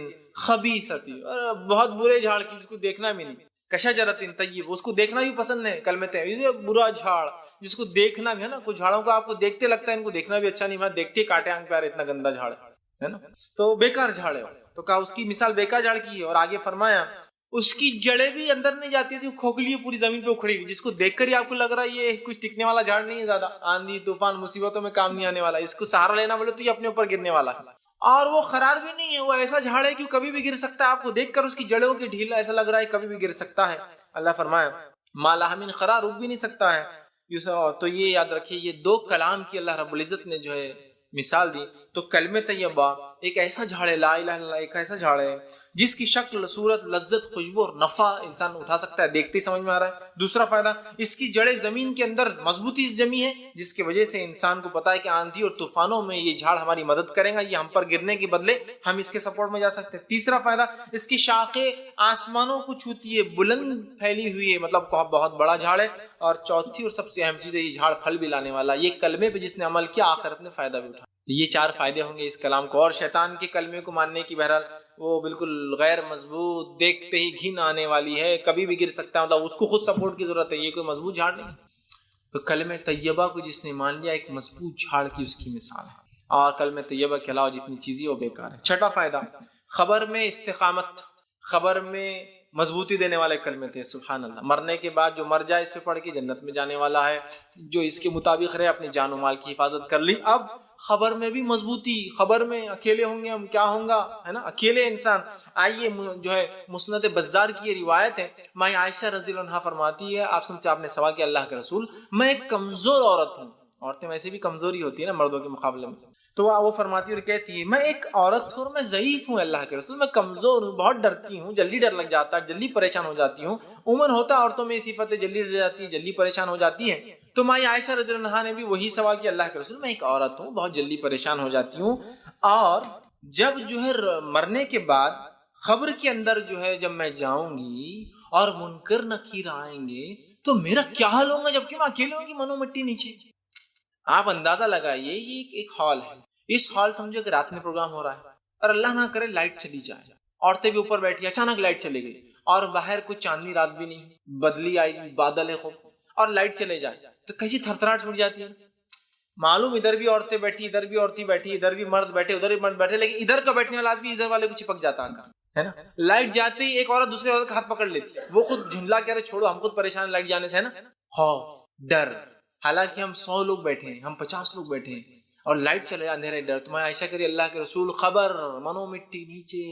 خبیثۃ، اور بہت برے جھاڑ کی، جس کو دیکھنا بھی نہیں، کشجرۃ طیب، اس کو دیکھنا بھی پسند ہے، کلمہ طیب، یہ برا جھاڑ جس کو دیکھنا بھی ہے نا، کچھ جھاڑوں کو آپ کو دیکھتے لگتا ہے ان کو دیکھنا بھی اچھا نہیں، میں دیکھتے کاٹے آنکھ پہ آ رہے، اتنا گندا جھاڑ ہے نا، تو بیکار جھاڑ ہے۔ تو کہا اس کی مثال بیکار جھاڑ کی ہے، اور آگے فرمایا اس کی جڑیں بھی اندر نہیں جاتی ہے، کھوکھلی پوری زمین پہ اکھڑی ہوئی، جس کو دیکھ کر ہی آپ کو لگ رہا ہے یہ کچھ ٹکنے والا جھاڑ نہیں ہے، زیادہ آندھی طوفان مصیبتوں میں کام نہیں آنے والا، اس کو سہارا لینا بولے تو یہ اپنے اوپر گرنے والا ہے۔ اور وہ قرار بھی نہیں ہے، وہ ایسا جھاڑ ہے کہ کبھی بھی گر سکتا ہے، آپ کو دیکھ کر اس کی جڑوں کی ڈھیل ایسا لگ رہا ہے کبھی بھی گر سکتا ہے۔ اللہ فرمایا ما لہا من قرار، رک بھی نہیں سکتا ہے۔ تو یہ یاد رکھیے، یہ دو کلام کی اللہ رب العزت نے جو ہے مثال دی۔ تو کلمہ طیبہ ایک ایسا جھاڑ ہے، لا الہ الا اللہ ایک ایسا جھاڑ ہے جس کی شکل، صورت، لذت، خوشبو اور نفع انسان اٹھا سکتا ہے، دیکھتے ہی سمجھ میں آ رہا ہے۔ دوسرا فائدہ، اس کی جڑیں زمین کے اندر مضبوطی سے جمی ہے، جس کی وجہ سے انسان کو پتا ہے کہ آندھی اور طوفانوں میں یہ جھاڑ ہماری مدد کرے گا، یہ ہم پر گرنے کے بدلے ہم اس کے سپورٹ میں جا سکتے ہیں۔ تیسرا فائدہ، اس کی شاخیں آسمانوں کو چھوتی ہے، بلند پھیلی ہوئی ہے، مطلب بہت بڑا جھاڑ ہے۔ اور چوتھی اور سب سے اہم چیز ہے، یہ جھاڑ پھل بھی لانے والا، یہ کلمے پہ جس نے عمل کیا آخرت میں فائدہ بھی اٹھا۔ یہ چار فائدے ہوں گے اس کلام کو، اور شیطان کے کلمے کو ماننے کی بہرحال وہ بالکل غیر مضبوط، دیکھتے ہی گھن آنے والی ہے، کبھی بھی گر سکتا ہے، مطلب اس کو خود سپورٹ کی ضرورت ہے، یہ کوئی مضبوط جھاڑ نہیں۔ تو کلمہ طیبہ کو جس نے مان لیا، ایک مضبوط جھاڑ کی اس کی مثال ہے، اور کلمہ طیبہ کے علاوہ جتنی چیزیں وہ بیکار ہے۔ چھٹا فائدہ، خبر میں استقامت، خبر میں مضبوطی دینے والے کلمے تھے، سبحان اللہ۔ مرنے کے بعد جو مر جائے اس پہ پڑھ کے جنت میں جانے والا ہے، جو اس کے مطابق رہے اپنی جان و مال کی حفاظت کر لی۔ اب خبر میں بھی مضبوطی، خبر میں اکیلے ہوں گے ہم، کیا ہوں گا، ہے نا، اکیلے انسان۔ آئیے جو ہے مسند بزار کی یہ روایت ہے، ماں عائشہ رضی اللہ عنہا فرماتی ہے، آپ سے آپ نے سوال کیا اللہ کے رسول، میں ایک کمزور عورت ہوں، عورتیں ویسے بھی کمزوری ہوتی ہے نا مردوں کے مقابلے میں، تو وہ فرماتی اور کہتی ہے میں ایک عورت ہوں اور میں ضعیف ہوں اللہ کے رسول، میں کمزور ہوں، بہت ڈرتی ہوں، جلدی ڈر لگ جاتا ہے، جلدی پریشان ہو جاتی ہوں۔ عموماً ہوتا ہے عورتوں میں یہ صفت ہے، جلدی ڈر جاتی ہے، جلدی پریشان ہو جاتی ہے۔ تو ماں عائشہ رضی اللہ عنہا نے بھی وہی سوال کیا اللہ کے رسول، میں ایک عورت ہوں، بہت جلدی پریشان ہو جاتی ہوں، اور جب جو ہے مرنے کے بعد قبر کے اندر جو ہے جب میں جاؤں گی اور منکر نکیر آئیں گے تو میرا کیا حال ہوگا، جبکہ میں اکیلے ہوں گی، منو مٹی نیچے۔ آپ اندازہ لگائیے، یہ ایک ہال ہے، اس ہال سمجھو کہ رات میں پروگرام ہو رہا ہے، اور اللہ نہ کرے لائٹ چلی جائے، عورتیں بھی اوپر بیٹھی، اچانک لائٹ چلی گئی، اور باہر کوئی چاندنی رات بھی نہیں، بدلی آئی، بادل ہے خوب، اور لائٹ چلے جائے تو کیسی تھرتھراہٹ چھوٹ جاتی ہے۔ معلوم ادھر بھی عورتیں بیٹھی، ادھر بھی عورتیں بیٹھی، ادھر بھی مرد بیٹھے، ادھر بھی مرد بیٹھے، لیکن ادھر کا بیٹھنے والا آدمی ادھر والے کو چپک جاتا ہے نا۔ لائٹ جاتے ہی ایک عورت دوسرے عورت کا ہاتھ پکڑ لیتی، وہ خود جھنڈلا کہہ رہے چھوڑو ہم خود پریشان لائٹ جانے سے، ہے نا، خوف، ڈر، حالانکہ ہم 100 لوگ بیٹھے ہیں، ہم 50 لوگ بیٹھے ہیں، اور لائٹ چلے اندھیرے ڈر۔ تو میں عائشہ کری اللہ کے رسول، خبر منو مٹی نیچے،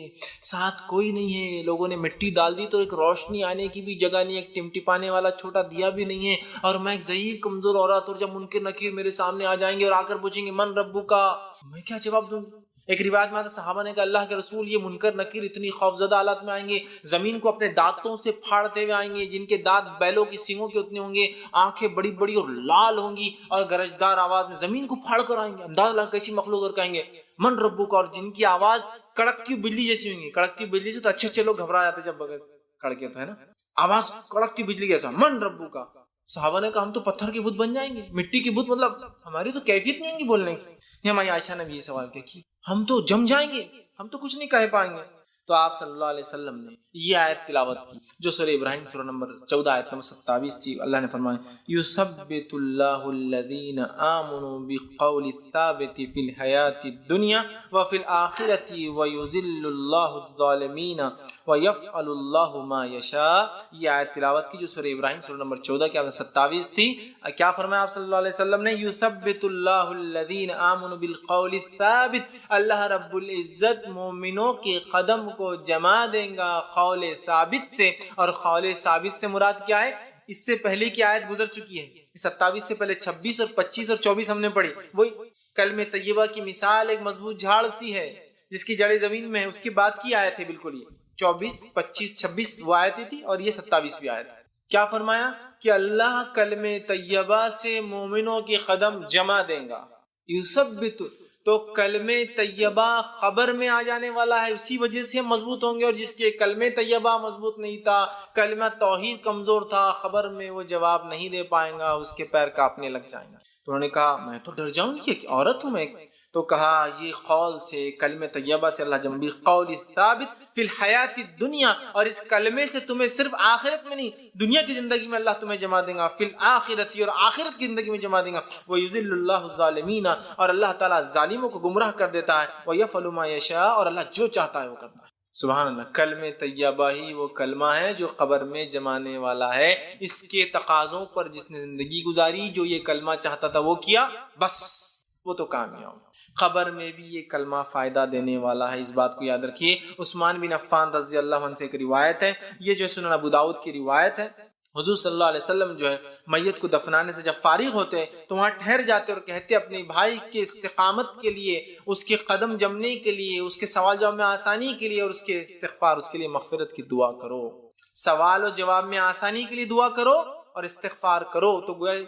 ساتھ کوئی نہیں ہے، لوگوں نے مٹی ڈال دی تو ایک روشنی آنے کی بھی جگہ نہیں، ایک ٹمٹپانے والا چھوٹا دیا بھی نہیں ہے، اور میں ایک ضعیف کمزور عورت، اور جب منکر نکیر میرے سامنے آ جائیں گے اور آ کر پوچھیں گے من ربو کا، میں کیا جواب دوں؟ ایک روایت میں آتا صحابہ نے کہا اللہ کے رسول یہ منکر نکیر اتنی خوفزدہ حالت میں آئیں گے، زمین کو اپنے دانتوں سے پھاڑتے ہوئے آئیں گے، جن کے دانت بیلوں کی سینگوں کے اتنے ہوں گے، آنکھیں بڑی بڑی اور لال ہوں گی، اور گرجدار آواز میں زمین کو پھاڑ کر آئیں گے، انداز لگا کیسی مخلوق، اور کہیں گے من ربک، اور جن کی آواز کڑکتی بجلی جیسی ہوئی، کڑکتی بجلی سے تو اچھے لوگ گھبرا جاتے جب بغیر کڑکے، تو ہے نا، آواز کڑکتی بجلی جیسا، من ربک کا۔ صحابہ نے کہا ہم تو پتھر کے بت بن جائیں گے، مٹی کے بت، مطلب ہماری تو کیفیت نہیں ہوگی بولنے کی۔ یہ ہماری عائشہ نے بھی یہ سوال کیا کہ ہم تو جم جائیں گے، ہم تو کچھ نہیں کہہ پائیں گے۔ تو آپ صلی اللہ علیہ وسلم نے یہ آیت تلاوت کی جو سورہ ابراہیم سورہ نمبر 14 آیت نمبر 27 تھی۔ اللہ نے فرمایا یثبت اللہ الذین آمنوا بالقول الثابت فی الحیاۃ الدنیا وفی الآخرۃ ویذل اللہ الظالمین ویفعل اللہ ما یشاء۔ یہ آیت تلاوت کی جو سورہ ابراہیم سورہ نمبر 14 کی آیت 27 تھی۔ کیا فرمایا آپ صلی اللہ علیہ وسلم نے؟ یثبت اللہ الذین آمنوا بالقول الثابت، اللہ رب العزت مومنوں کے قدم کو جما دیں گا قول ثابت سے۔ اور قول ثابت سے مراد کیا ہے؟ اس سے پہلے کی آیت گزر چکی ہے، 27 سے پہلے 26 اور 25 اور 24 ہم نے پڑھی۔ وہی کلمہ طیبہ کی مثال ایک مضبوط جھاڑ سی ہے جس کی جڑیں زمین میں ہے، اس کے بعد کی آیت ہے بالکل یہ 24 25 26 وہ آیتیں تھی اور یہ 27ویں آیت ہے۔ کیا فرمایا کہ اللہ کلمہ طیبہ سے مومنوں کے قدم جما دیں گا۔ یثبت، تو کلمہ طیبہ خبر میں آ جانے والا ہے، اسی وجہ سے ہم مضبوط ہوں گے، اور جس کے کلمہ طیبہ مضبوط نہیں تھا، کلمہ توحید کمزور تھا، خبر میں وہ جواب نہیں دے پائیں گا، اس کے پیر کانپنے لگ جائیں گے۔ تو انہوں نے کہا میں تو ڈر جاؤں گی کہ عورت ہوں میں۔ تو کہا یہ قول سے، کلمہ طیبہ سے اللہ جم بالقول ثابت فی الحیات الدنیا، اور اس کلمے سے تمہیں صرف آخرت میں نہیں دنیا کی زندگی میں اللہ تمہیں جما دے گا، فی الآخرت، اور آخرت کی زندگی میں جما دے گا، وَيُذِلُّ اللَّهُ الظَّالِمِينَ، اور اللہ تعالیٰ ظالموں کو گمراہ کر دیتا ہے، وَيَفْعَلُ مَا يَشَاءُ، اور اللہ جو چاہتا ہے وہ کرتا ہے۔ سبحان اللہ، کلمہ طیبہ ہی وہ کلمہ ہے جو قبر میں جمانے والا ہے۔ اس کے تقاضوں پر جس نے زندگی گزاری، جو یہ کلمہ چاہتا تھا وہ کیا، بس وہ تو کامیاب۔ قبر میں بھی یہ کلمہ فائدہ دینے والا ہے، اس بات کو یاد رکھیے۔ عثمان بن عفان رضی اللہ عنہ سے ایک روایت ہے، یہ جو سنن ابو داؤد کی روایت ہے، حضور صلی اللہ علیہ وسلم جو ہے میت کو دفنانے سے جب فارغ ہوتے تو وہاں ٹھہر جاتے اور کہتے اپنے بھائی کے استقامت کے لیے، اس کے قدم جمنے کے لیے، اس کے سوال جواب میں آسانی کے لیے، اور اس کے استغفار، اس کے لیے مغفرت کی دعا کرو۔ سوال و جواب میں آسانی کے لیے دعا کرو اور استغفار کرو۔ تو گویا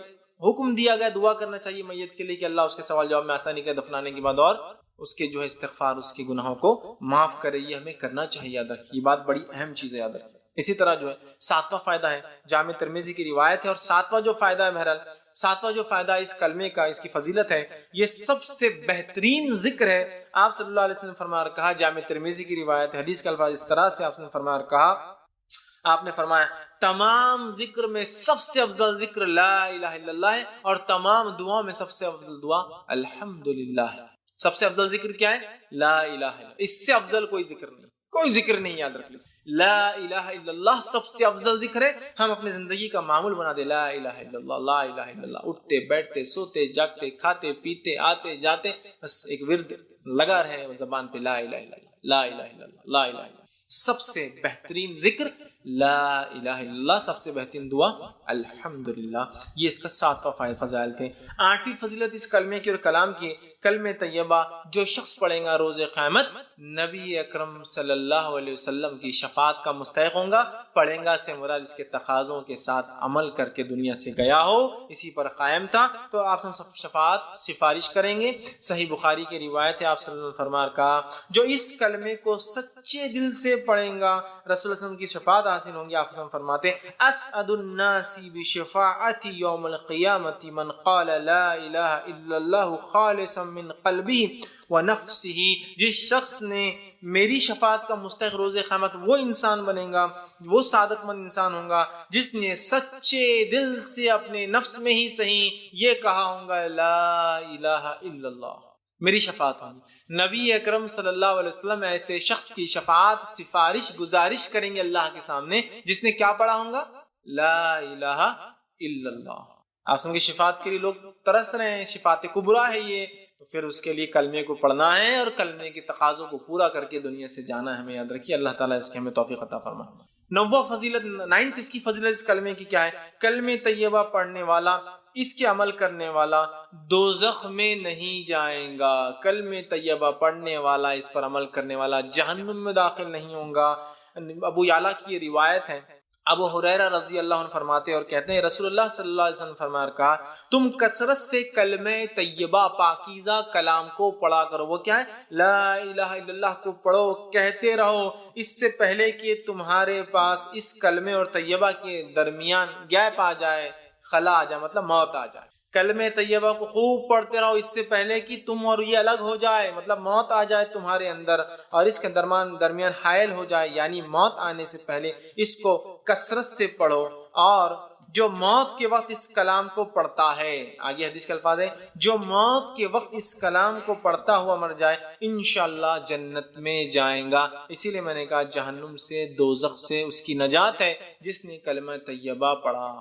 حکم دیا گیا دعا کرنا چاہیے میت کے لیے کہ اللہ اس کے سوال جواب میں آسانی کرے دفنانے کے بعد، اور اس کے جو ہے استغفار، اس کے گناہوں کو معاف کرے۔ یہ ہمیں کرنا چاہیے، یاد رکھیے، یہ بات بڑی اہم چیز ہے، یاد رکھیے۔ اسی طرح جو ہے 7واں فائدہ ہے، جامع ترمذی کی روایت ہے، اور 7واں جو فائدہ ہے، بہرحال 7واں جو فائدہ ہے اس کلمے کا، اس کی فضیلت ہے، یہ سب سے بہترین ذکر ہے۔ آپ صلی اللہ علیہ وسلم نے فرمایا اور کہا، جامع ترمذی کی روایت ہے، حدیث کے الفاظ اس طرح سے آپ نے فرمایا اور کہا، آپ نے فرمایا تمام ذکر میں سب سے افضل ذکر لا الہ الا اللہ ہے، اور تمام دعاؤں میں سب سے افضل دعا الحمدللہ ہے۔ سب سے افضل ذکر کیا ہے؟ لا الہ الا اللہ، اس سے افضل کوئی ذکر نہیں، کوئی ذکر نہیں، یاد رکھ لیجیے۔ لا الہ الا اللہ سب سے افضل ذکر ہے، ہم اپنی زندگی کا معمول بنا دے، لا الہ الا اللہ، لا الہ الا اللہ، اٹھتے بیٹھتے سوتے جاگتے کھاتے پیتے آتے جاتے، بس ایک ورد لگا رہے وہ زبان پہ، لا الہ الا اللہ، لا الہ الا اللہ، لا الہ الا اللہ۔ سب سے بہترین ذکر لا الہ الا اللہ، سب سے بہترین دعا الحمدللہ۔ یہ اس کا 7واں فضائل تھے۔ 8ویں فضیلت اس کلمے کی اور کلام کی، کلمہ طیبہ جو شخص پڑھے گا روز قیامت نبی اکرم صلی اللہ علیہ وسلم کی شفاعت کا مستحق ہوں گا۔ پڑھے گا سے مراد اس کے تقاضوں کے ساتھ عمل کر کے دنیا سے گیا ہو، اسی پر قائم تھا، تو آپ شفاعت سفارش کریں گے۔ صحیح بخاری کی روایت ہے، آپ صلی اللہ علیہ وسلم فرمایا کہا، جو اس کلمے کو سچے دل سے پڑھیں گا رسول اللہ صلی اللہ علیہ وسلم کی شفاعت حاصل ہوں گی۔ آپ صلی اللہ علیہ وسلم فرماتے ہیں، اسعد الناس بشفاعتی یوم القیامت من قال لا الہ الا اللہ خالصا من قلبہ ونفسہ، جس شخص نے میری شفاعت کا مستحق روز قیامت وہ انسان بنے گا، وہ سعادت مند انسان ہوگا جس نے سچے دل سے اپنے نفس میں ہی صحیح یہ کہا ہوگا لا الہ الا اللہ، میری شفاعت ہوگی۔ نبی اکرم صلی اللہ علیہ وسلم ایسے شخص کی شفاعت سفارش گزارش کریں گے اللہ کے سامنے جس نے کیا پڑھا ہوگا، لا الہ الا اللہ۔ آپ سن کے شفاعت کے لیے لوگ ترس رہے ہیں، شفاعت کبریٰ ہے یہ، تو پھر اس کے لیے کلمے کو پڑھنا ہے اور کلمے کے تقاضوں کو پورا کر کے دنیا سے جانا ہے، ہمیں یاد رکھیے۔ اللہ تعالیٰ اس کے ہمیں توفیق عطا فرمائے۔ 9واں فضیلت، 9 اس کی فضیلت اس کلمے کی کیا ہے؟ کلمہ طیبہ پڑھنے والا، اس کے عمل کرنے والا دوزخ میں نہیں جائیں گا۔ کلمہ طیبہ پڑھنے والا، اس پر عمل کرنے والا جہنم میں داخل نہیں ہوگا۔ ابو یعلا کی یہ روایت ہے، ابو ہریرہ رضی اللہ عنہ فرماتے اور کہتے ہیں رسول اللہ صلی اللہ علیہ وسلم فرمایا کہا تم کثرت سے کلمہ طیبہ پاکیزہ کلام کو پڑھا کرو. وہ کیا ہے؟ لا الہ الا اللہ کو پڑھو، کہتے رہو، اس سے پہلے کہ تمہارے پاس اس کلمے اور طیبہ کے درمیان گیپ آ جائے، خلا آ جائے، مطلب موت آ جائے. کلمہ طیبہ کو خوب پڑھتے رہو اس سے پہلے کہ تم اور یہ الگ ہو جائے، مطلب موت آ جائے تمہارے اندر اور اس کے درمیان حائل ہو جائے، یعنی موت آنے سے پہلے اس کو کثرت سے پڑھو. اور جو موت کے وقت اس کلام کو پڑھتا ہے، آگے حدیث کے الفاظ ہے، جو موت کے وقت اس کلام کو پڑھتا ہوا مر جائے انشاءاللہ جنت میں جائیں گا. اسی لیے میں نے کہا جہنم سے، دوزخ سے اس کی نجات ہے جس نے کلمہ طیبہ پڑھا.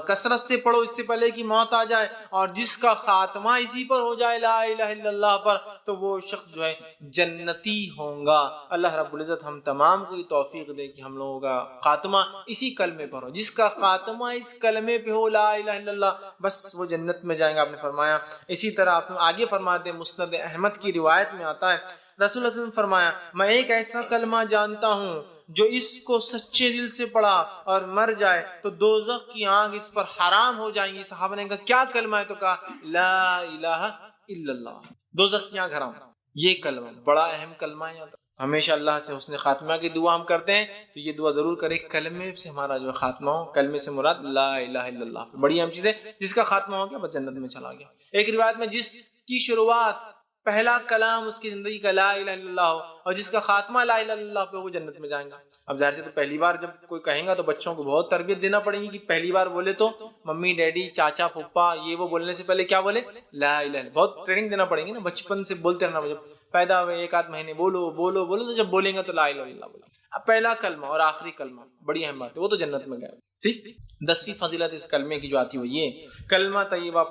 کثرت سے پڑھو اس سے پہلے کہ موت آ جائے، اور جس کا خاتمہ اسی پر ہو جائے لا الہ الا اللہ پر، تو وہ شخص جو ہے جنتی ہوں گا. اللہ رب العزت ہم تمام کو یہ توفیق دے کہ ہم لوگوں کا خاتمہ اسی کلمے پر ہو. جس کا خاتمہ اس کلمے پہ ہو لا الہ الا اللہ، بس وہ جنت میں جائیں گا. آپ نے فرمایا. اسی طرح آپ آگے فرماتے ہیں، مسند احمد کی روایت میں آتا ہے رسول اللہ صلی اللہ علیہ وسلم فرمایا میں ایک ایسا کلمہ جانتا ہوں جو اس کو سچے دل سے پڑھا اور مر جائے تو دوزخ کی آگ اس پر حرام ہو جائیں گی. صحابہ نے کہا کیا کلمہ ہے؟ تو کہا لا الہ الا اللہ. دوزخ کی آگ حرام. یہ کلمہ بڑا اہم کلمہ ہے. ہمیشہ اللہ سے حسن خاتمہ کی دعا ہم کرتے ہیں تو یہ دعا ضرور کریں کلمے سے ہمارا جو خاتمہ ہو. کلمے سے مراد لا الہ الا اللہ، بڑی اہم چیز ہے. جس کا خاتمہ ہو گیا بس جنت میں چلا گیا. ایک روایت میں جس کی شروعات پہلا کلام اس کی زندگی کا لا الہ الا اللہ ہو اور جس کا خاتمہ لا الہ الا اللہ پہ، وہ جنت میں جائیں گا. اب ظاہر سے تو پہلی بار جب کوئی کہیں گا تو بچوں کو بہت تربیت دینا پڑے گی کہ پہلی بار بولے تو ممی ڈیڈی چاچا پھپھا یہ وہ بولنے سے پہلے کیا بولے؟ لا الہ الا اللہ. بہت ٹریننگ دینا پڑے گی نا، بچپن سے بولتے رہنا. جب پیدا ہوئے ایک آدھ مہینے بولو بولو بولو تو جب بولیں گے تو لا الہ الا اللہ بولا. اب پہلا کلمہ اور آخری کلمہ بڑی اہم بات ہے، وہ تو جنت میں گیا. ٹھیک. 10ویں فضیلت اس کلمے کی جو آتی ہے وہ یہ، کلمہ طیبہ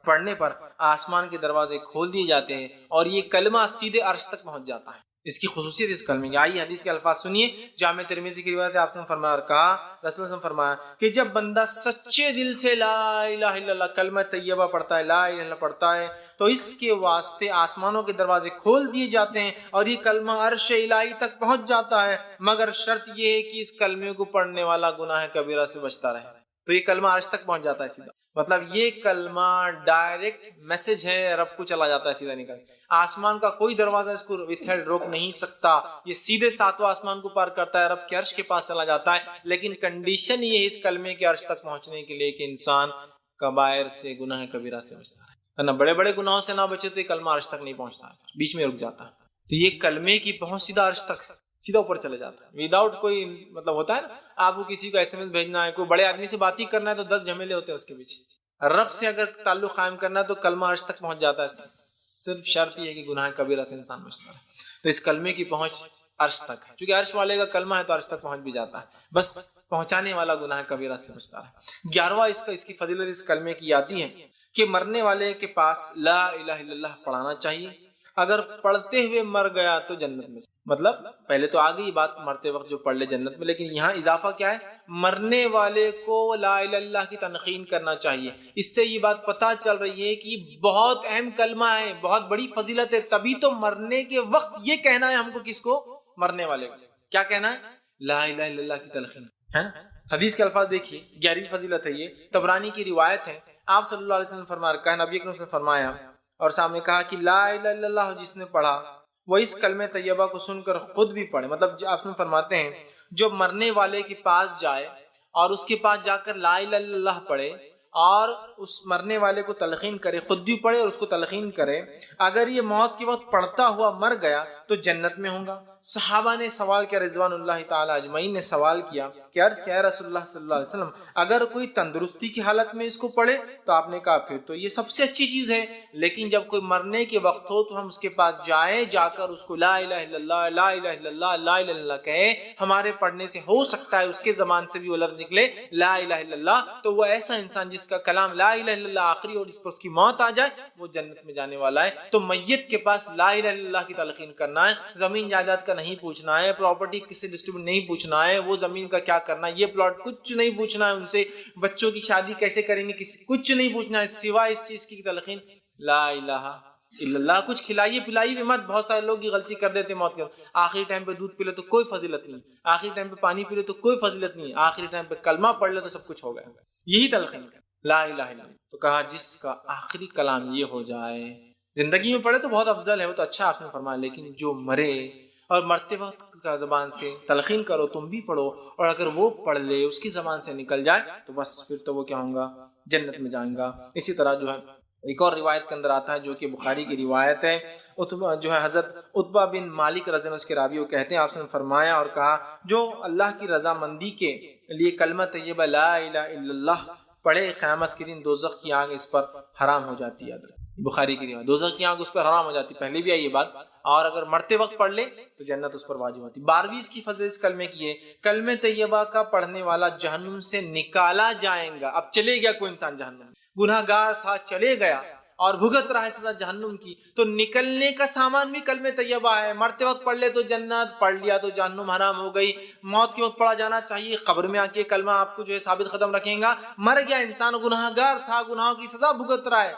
پڑھنے پر آسمان کے دروازے کھول دیے جاتے ہیں اور یہ کلمہ سیدھے عرش تک پہنچ جاتا ہے. اس کی خصوصیت اس کلمے کی. آئیے حدیث کے الفاظ سنیے. جامع ترمذی کی روایت ہے، آپ نے فرمایا اور کہا رسول اللہ نے فرمایا کہ جب بندہ سچے دل سے لا الہ الا اللہ کلمہ طیبہ پڑھتا ہے، لا الہ الا اللہ پڑھتا ہے، تو اس کے واسطے آسمانوں کے دروازے کھول دیے جاتے ہیں اور یہ کلمہ عرش الہی تک پہنچ جاتا ہے، مگر شرط یہ ہے کہ اس کلمے کو پڑھنے والا گناہ کبیرہ سے بچتا رہے. تو یہ کلمہ عرش تک پہنچ جاتا ہے سیدھا. مطلب یہ کلمہ ڈائریکٹ میسج ہے، رب کو چلا جاتا ہے سیدھا نکل. آسمان کا کوئی دروازہ اس کو روک نہیں سکتا. یہ سیدھے ساتواں آسمان کو پار کرتا ہے، رب کے عرش کے پاس چلا جاتا ہے. لیکن کنڈیشن یہ ہے اس کلمے کے عرش تک پہنچنے کے لیے کہ انسان کبائر سے، گناہ کبیرہ سے بچتا ہے نا. بڑے بڑے گناہوں سے نہ بچے تو یہ کلمہ عرش تک نہیں پہنچتا ہے، بیچ میں رک جاتا ہے. تو یہ کلمے کی پہنچ سیدھا عرش تک، سیدھا اوپر چلے جاتا ہے وداؤٹ کوئی مطلب ہوتا ہے نا، آپ کو کسی کو SMS بھیجنا ہے، کوئی بڑے آدمی سے بات ہی کرنا ہے تو 10 جھمیلے ہوتے ہیں اس کے پیچھے. رب سے اگر تعلق قائم کرنا ہے تو کلمہ عرش تک پہنچ جاتا ہے. صرف شرط یہ ہے کہ گناہ کبیرہ سے انسان بچتا ہے. تو اس کلمے کی پہنچ عرش تک ہے، چونکہ عرش والے کا کلمہ ہے تو عرش تک پہنچ بھی جاتا ہے، بس پہنچانے والا گناہ کبیرہ سے بچتا ہے. 11واں اس کی فضیلت اس کلمے کی آتی ہے کہ مرنے والے کے پاس لا الہ الا اللہ پڑھانا چاہیے. اگر پڑھتے ہوئے مر گیا تو جنت میں. مطلب پہلے تو آ گئی بات مرتے وقت جو پڑھ لے جنت میں، لیکن یہاں اضافہ کیا ہے؟ مرنے والے کو لا الہ الا اللہ کی تلقین کرنا چاہیے. اس سے یہ بات پتہ چل رہی ہے کہ بہت اہم کلمہ ہے، بہت بڑی فضیلت ہے. تبھی تو مرنے کے وقت یہ کہنا ہے ہم کو، کس کو؟ مرنے والے کو کیا کہنا ہے؟ لا الہ الا اللہ کی تلقین ہے. حدیث کے الفاظ دیکھیے، 11ویں فضیلت ہے یہ، طبرانی کی روایت ہے. آپ صلی اللہ علیہ وسلم فرمایا، کہا نبی اکرم نے فرمایا اور سامنے کہا کہ لا الہ الا اللہ جس نے پڑھا وہ اس کلمہ طیبہ کو سن کر خود بھی پڑھے. مطلب آپ نے فرماتے ہیں جو مرنے والے کے پاس جائے اور اس کے پاس جا کر لا الہ الا اللہ پڑھے اور اس مرنے والے کو تلقین کرے، خود بھی پڑھے اور اس کو تلقین کرے، اگر یہ موت کے وقت پڑھتا ہوا مر گیا تو جنت میں ہوگا. صحابہ نے سوال کیا، رضوان اللہ تعالی اجمعین نے سوال کیا کہ عرض کیا ہے رسول اللہ صلی اللہ علیہ وسلم، اگر کوئی تندرستی کی حالت میں اس کو پڑھے؟ تو آپ نے کہا پھر تو یہ سب سے اچھی چیز ہے، لیکن جب کوئی مرنے کے وقت ہو تو ہم اس کے پاس جائیں، جا کر اس کو لا الہ الا اللہ لا الہ الا اللہ لا الہ الا اللہ کہیں. ہمارے پڑھنے سے ہو سکتا ہے اس کے زبان سے بھی وہ لفظ نکلے لا الہ الا اللہ، تو وہ ایسا انسان جس کا کلام لا الہ الا اللہ آخری اور اس پر اس کی موت آ جائے وہ جنت میں جانے والا ہے. تو میت کے پاس لا الہ الا اللہ کی تلقین کرنا ہے. زمین جائیداد کا نہیں پوچھنا ہے، پراپرٹی کس سے ڈسٹریبیوٹ نہیں پوچھنا ہے، وہ زمین کا کیا کرنا ہے، یہ پلاٹ کچھ نہیں پوچھنا ہے ان سے، بچوں کی شادی کیسے کریں گے کچھ نہیں پوچھنا ہے، سوائے اس چیز کی تلقین لا الہ الا اللہ. کچھ کھلائیے پلائیے بھی مت. بہت سارے لوگ یہ غلطی کر دیتے موت کے وقت. آخری ٹائم پہ دودھ پی لے تو کوئی فضیلت نہیں, آخری ٹائم پہ پانی پی لے تو کوئی فضیلت نہیں, آخری ٹائم پہ کلمہ پڑھ لے تو سب کچھ ہو گیا. یہی تلقین لا الہ الا اللہ. تو کہا جس کا آخری کلام یہ ہو جائے, زندگی میں پڑھے تو بہت افضل ہے, وہ تو اچھا آپ نے فرمایا, لیکن جو مرے اور مرتے وقت کا زبان سے تلقین کرو, تم بھی پڑھو, اور اگر وہ پڑھ لے اس کی زبان سے نکل جائے تو بس پھر تو وہ کیا ہوگا, جنت میں جائیں گا. اسی طرح جو ہے ایک اور روایت کے اندر آتا ہے جو کہ بخاری کی روایت ہے, جو ہے حضرت عتبہ بن مالک رضی اللہ عنہ اس کے راوی وہ کہتے ہیں, آپ نے فرمایا اور کہا جو اللہ کی رضامندی کے لیے کلمہ طیبہ لا الہ الا اللہ پڑھے, قیامت کے دن دوزخ کی آگ اس پر حرام ہو جاتی ہے. بخاری کی روایت, دوزخ کی آگ اس پر حرام ہو جاتی, پہلے بھی آئی یہ بات, اور اگر مرتے وقت پڑھ لے تو جنت اس پر واجب ہوتی. 12ویں اس کی فضل اس کلمے کی ہے, کلمہ طیبہ کا پڑھنے والا جہنم سے نکالا جائیں گا. اب چلے گیا کوئی انسان جہنم, گناہ گار تھا چلے گیا اور بھگت رہا ہے سزا جہنم کی, تو نکلنے کا سامان بھی کلمہ طیبہ ہے. مرتے وقت پڑھ لے تو جنت, پڑھ لیا تو جہنم حرام ہو گئی. موت کے وقت پڑھا جانا چاہیے, قبر میں آ کے کلمہ آپ کو جو ہے ثابت قدم رکھیں گا. مر گیا انسان, گناہ گار تھا, گناہوں کی سزا بھگت رہا ہے,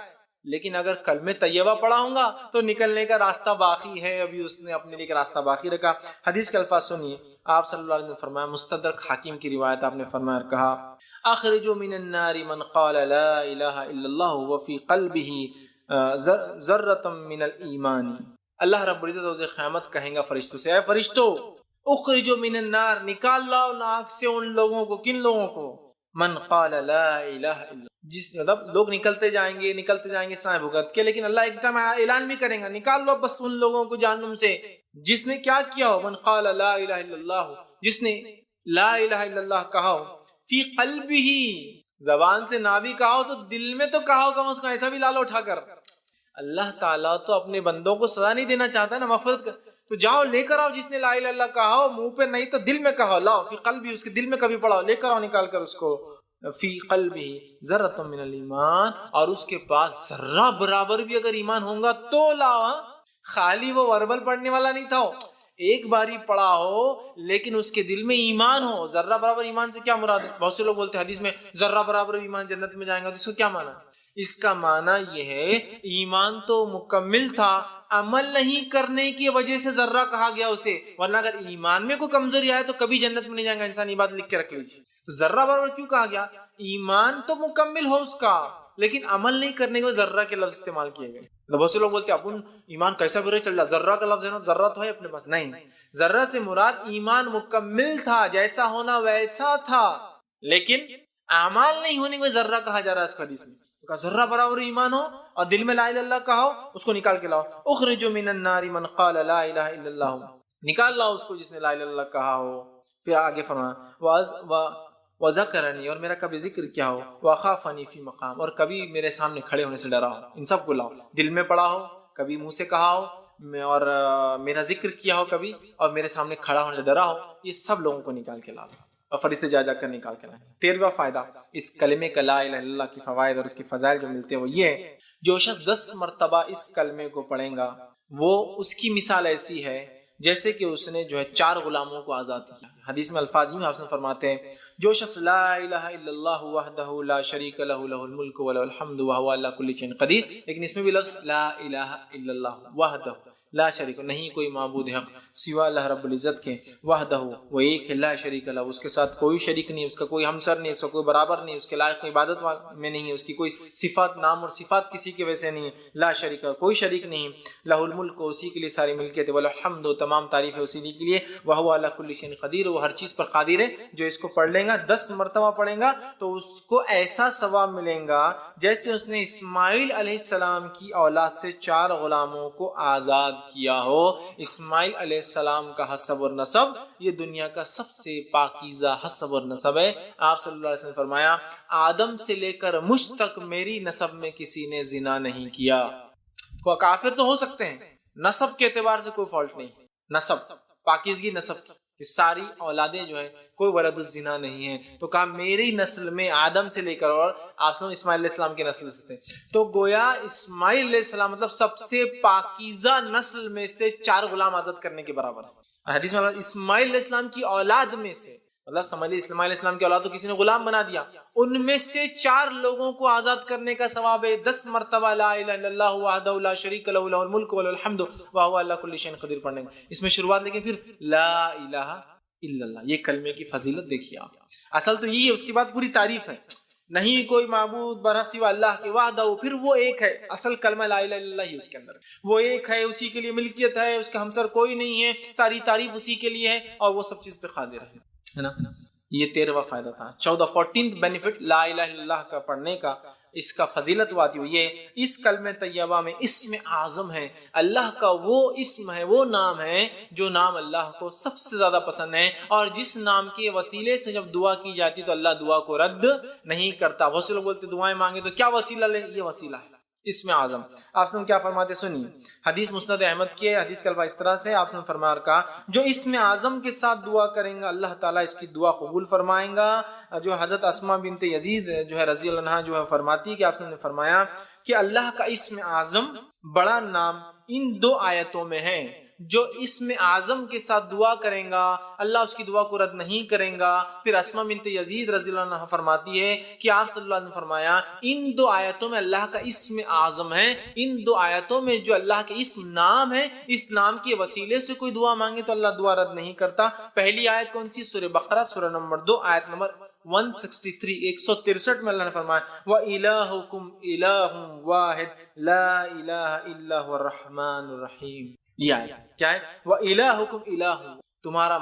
لیکن اگر کلمہ طیبہ پڑھا ہوں گا تو نکلنے کا راستہ باقی ہے, ابھی اس نے اپنے لیے راستہ باقی رکھا. حدیث کے الفاظ سنیے, آپ صلی اللہ علیہ وسلم نے فرمایا, مستدرک حاکم کی روایت, آپ نے فرمایا اور کہا اخرجوا من النار من قال لا الہ الا اللہ وفی قلبہ ذرۃ من الایمان. اللہ رب العزت روز قیامت کہیں گا فرشتوں سے, اے فرشتوں اخرجوا من النار, نکال لاؤ ناک سے ان لوگوں کو. کن لوگوں کو؟ من قال لا الہ الا, جس مطلب لوگ نکلتے جائیں گے سائے بھگت کے, لیکن اللہ ایک ٹائم اعلان بھی کریں گا, نکال لو بس ان لوگوں کو جہنم سے جس نے کیا کیا ہو. من قال لا الہ الا اللہ, جس نے لا الہ الا اللہ کہا ہو, فی قلبہ, زبان سے نہ بھی کہا ہو تو دل میں تو کہا ہوگا, اس کو ایسا بھی لا لو اٹھا کر. اللہ تعالیٰ تو اپنے بندوں کو سزا نہیں دینا چاہتا نا, مغفرت کر, تو جاؤ لے کر آؤ جس نے لا الہ الا اللہ کہا ہو, منہ پہ نہیں تو دل میں کہا, لاؤ فی قلبہ, اس کے دل میں کبھی پڑھاؤ, لے کر آؤ نکال کر اس کو, فی قلبہ ذرۃ من الایمان, اور اس کے پاس ذرہ برابر بھی اگر ایمان ہوگا تو لاؤ. خالی وہ وربل پڑھنے والا نہیں تھا, ایک باری پڑھا ہو لیکن اس کے دل میں ایمان ہو. ذرہ برابر ایمان سے کیا مراد ہے؟ بہت سے لوگ بولتے ہیں حدیث میں ذرہ برابر ایمان جنت میں جائیں گا, تو اس کا کیا معنی ہے؟ اس کا معنی یہ ہے ایمان تو مکمل تھا, عمل نہیں کرنے کی وجہ سے ذرہ کہا گیا اسے, ورنہ اگر ایمان میں کوئی کمزوری آئے تو کبھی جنت میں نہیں جائیں گا انسان. یہ بات لکھ کے رکھ لیجیے. تو ذرہ برابر کیوں کہا گیا؟ ایمان تو مکمل ہو اس کا, لیکن عمل نہیں کرنے کے ذرہ کے لفظ استعمال کیے گئے. بہت سے لوگ بولتے ہیں اپن ایمان کیسا بھی رہے چل جا, ذرہ کا لفظ ہے نا, ذرہ تو ہے اپنے پاس. نہیں, ذرہ سے مراد ایمان مکمل تھا, جیسا ہونا ویسا تھا, لیکن اعمال نہیں ہونے کے ذرہ کہا جا رہا ہے اس حدیث میں. تو ذرہ برابر ایمان ہو اور دل میں لا الہ الا اللہ کہا ہو, اس کو نکال کے لاؤ. اخرجوا من النار من قال لا الہ الا اللہ, نکال لاؤ اس کو جس نے لا الہ الا اللہ کہا ہو. پھر آگے فرمایا وذکرنی, اور میرا کبھی ذکر کیا ہو, وخافنی فی مقام, اور کبھی میرے سامنے کھڑے ہونے سے ڈرا ہو. ان سب کو لاؤ, دل میں پڑا ہو, کبھی منہ سے کہا ہو, اور میرا ذکر کیا ہو کبھی, اور میرے سامنے کھڑا ہونے سے ڈرا ہو. یہ سب لوگوں کو نکال کے لاؤ اور فرشتے جا کر نکال کے لائیں. 13واں فائدہ اس کلمے کا لا الہ الا اللہ کی فوائد اور اس کے فضائل جو ملتے ہیں وہ یہ ہے, جو شخص 10 مرتبہ اس کلمے کو پڑھیں گا وہ اس کی مثال ایسی ہے جیسے کہ اس نے جو ہے 4 غلاموں کو آزاد کیا. حدیث میں الفاظ میں آپ فرماتے ہیں جو شخص لا الہ الا اللہ وحدہ لا شریک لہ لہ الملک ولہ الحمد وہو علی کل شیء قدیر, لیکن اس میں بھی لفظ لا الہ الا اللہ وحدہ لا شریک, نہیں کوئی معبود حق سوا اللہ رب العزت کے, وحدہ وہ ایک ہے, لا شریک لہ اس کے ساتھ کوئی شریک نہیں, اس کا کوئی ہمسر نہیں, اس کا کوئی برابر نہیں, اس کے لائق کوئی عبادت میں نہیں ہے, اس کی کوئی صفات نام اور صفات کسی کی وجہ سے نہیں ہے, لا شریک کوئی شریک نہیں, لہ الملک اسی کے لیے ساری ملکیت ہے, والحمد تمام تعریف ہے اسی کے لیے, وہو علی کل شیء قدیر وہ ہر چیز پر قادر ہے. جو اس کو پڑھ لیں گا 10 مرتبہ پڑھیں گا تو اس کو ایسا ثواب ملیں گا جیسے اس نے اسماعیل علیہ السلام کی اولاد سے 4 غلاموں کو آزاد کیا ہو. اسماعیل علیہ السلام کا حسب اور نسب یہ دنیا کا سب سے پاکیزہ حسب اور نسب ہے. آپ صلی اللہ علیہ وسلم نے فرمایا آدم سے لے کر مجھ تک میری نسب میں کسی نے زنا نہیں کیا. کوئی کافر تو ہو سکتے ہیں, نسب کے اعتبار سے کوئی فالٹ نہیں, نسب پاکیزگی نسب کی ساری اولادیں جو ہے کوئی ولد الزنا نہیں ہے. تو کہا میری نسل میں آدم سے لے کر, اور آپ اسماعیل علیہ السلام کی نسل سے تھے, تو گویا اسماعیل علیہ السلام مطلب سب سے پاکیزہ نسل میں سے 4 غلام آزاد کرنے کے برابر ہے. حدیث میں اسماعیل علیہ السلام کی اولاد میں سے اللہ سمجھ لی اسماعیل علیہ السلام کی اولاد تو کسی نے غلام بنا دیا، ان میں سے 4 لوگوں کو آزاد کرنے کا ثواب ہے، 10 مرتبہ لا الہ الا اللہ وحدہ لا شریک لہ لہ الملک وله الحمد وهو علی کل شیء قدیر پڑھنے کا۔ اس میں شروعات لیکن پھر لا الہ الا اللہ، یہ کلمے کی فضیلت دیکھیے آپ، اصل تو یہی ہے، اس کے بعد پوری تعریف ہے، نہیں کوئی معبود برحق سوا اللہ کے وحدہ، پھر وہ ایک ہے، اصل کلمہ لا الہ الا اللہ ہی اس کے اندر، وہ ایک ہے، اسی کے لیے ملکیت ہے، اس کا ہمسر کوئی نہیں ہے، ساری تعریف اسی کے لیے ہے اور وہ سب چیز پہ قادر ہے نا۔ یہ 13واں فائدہ تھا۔ 14 بینیفٹ لا الہ الا اللہ کا پڑھنے کا، اس کا فضیلت واتی ہوئی ہے، اس کلمہ طیبہ میں اسم اعظم ہے، اللہ کا وہ اسم ہے، وہ نام ہے جو نام اللہ کو سب سے زیادہ پسند ہے، اور جس نام کے وسیلے سے جب دعا کی جاتی تو اللہ دعا کو رد نہیں کرتا۔ بہت سے لوگ بولتے دعائیں مانگے تو کیا وسیلہ لیں، یہ وسیلہ ہے اسم اعظم۔ آپ نے کیا فرماتے سنیے، حدیث مسند احمد کی ہے، حدیث کا الفاظ اس طرح سے، آپ نے فرمایا کہا جو اسم اعظم کے ساتھ دعا کریں گا اللہ تعالیٰ اس کی دعا قبول فرمائیں گا۔ جو حضرت اسماء بنت یزید جو ہے رضی اللہ عنہا جو ہے فرماتی کہ آپ نے فرمایا کہ اللہ کا اسم اعظم بڑا نام ان 2 آیتوں میں ہے، جو اسم اعظم کے ساتھ دعا کریں گا اللہ اس کی دعا کو رد نہیں کریں گا۔ پھر اسماء بنت یزید رضی اللہ عنہ فرماتی ہے کہ آپ صلی اللہ علیہ وسلم نے فرمایا ان 2 آیتوں میں اللہ کا اسم اعظم ہے، ان 2 آیتوں میں جو اللہ کے اسم نام ہے، اس نام کے وسیلے سے کوئی دعا مانگے تو اللہ دعا رد نہیں کرتا۔ پہلی آیت کون سی؟ سورہ بقرہ سورہ نمبر 2 آیت نمبر 163 163 میں اللہ نے فرمایا وَإِلَٰهُكُمْ إِلَٰهٌ وَاحِدٌ لَا إِلَٰهَ إِلَّا هُوَ الرَّحْمَٰنُ الرَّحِيمُ۔ یہ آیت کیا ہے؟ وَإِلَٰهُكُمْ إِلَٰهٌ، تمہارا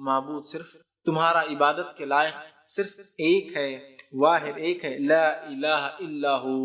معبود صرف تمہارا عبادت کے لائق صرف ایک ہے، واحد ایک ہے، لا الہ الا ہو،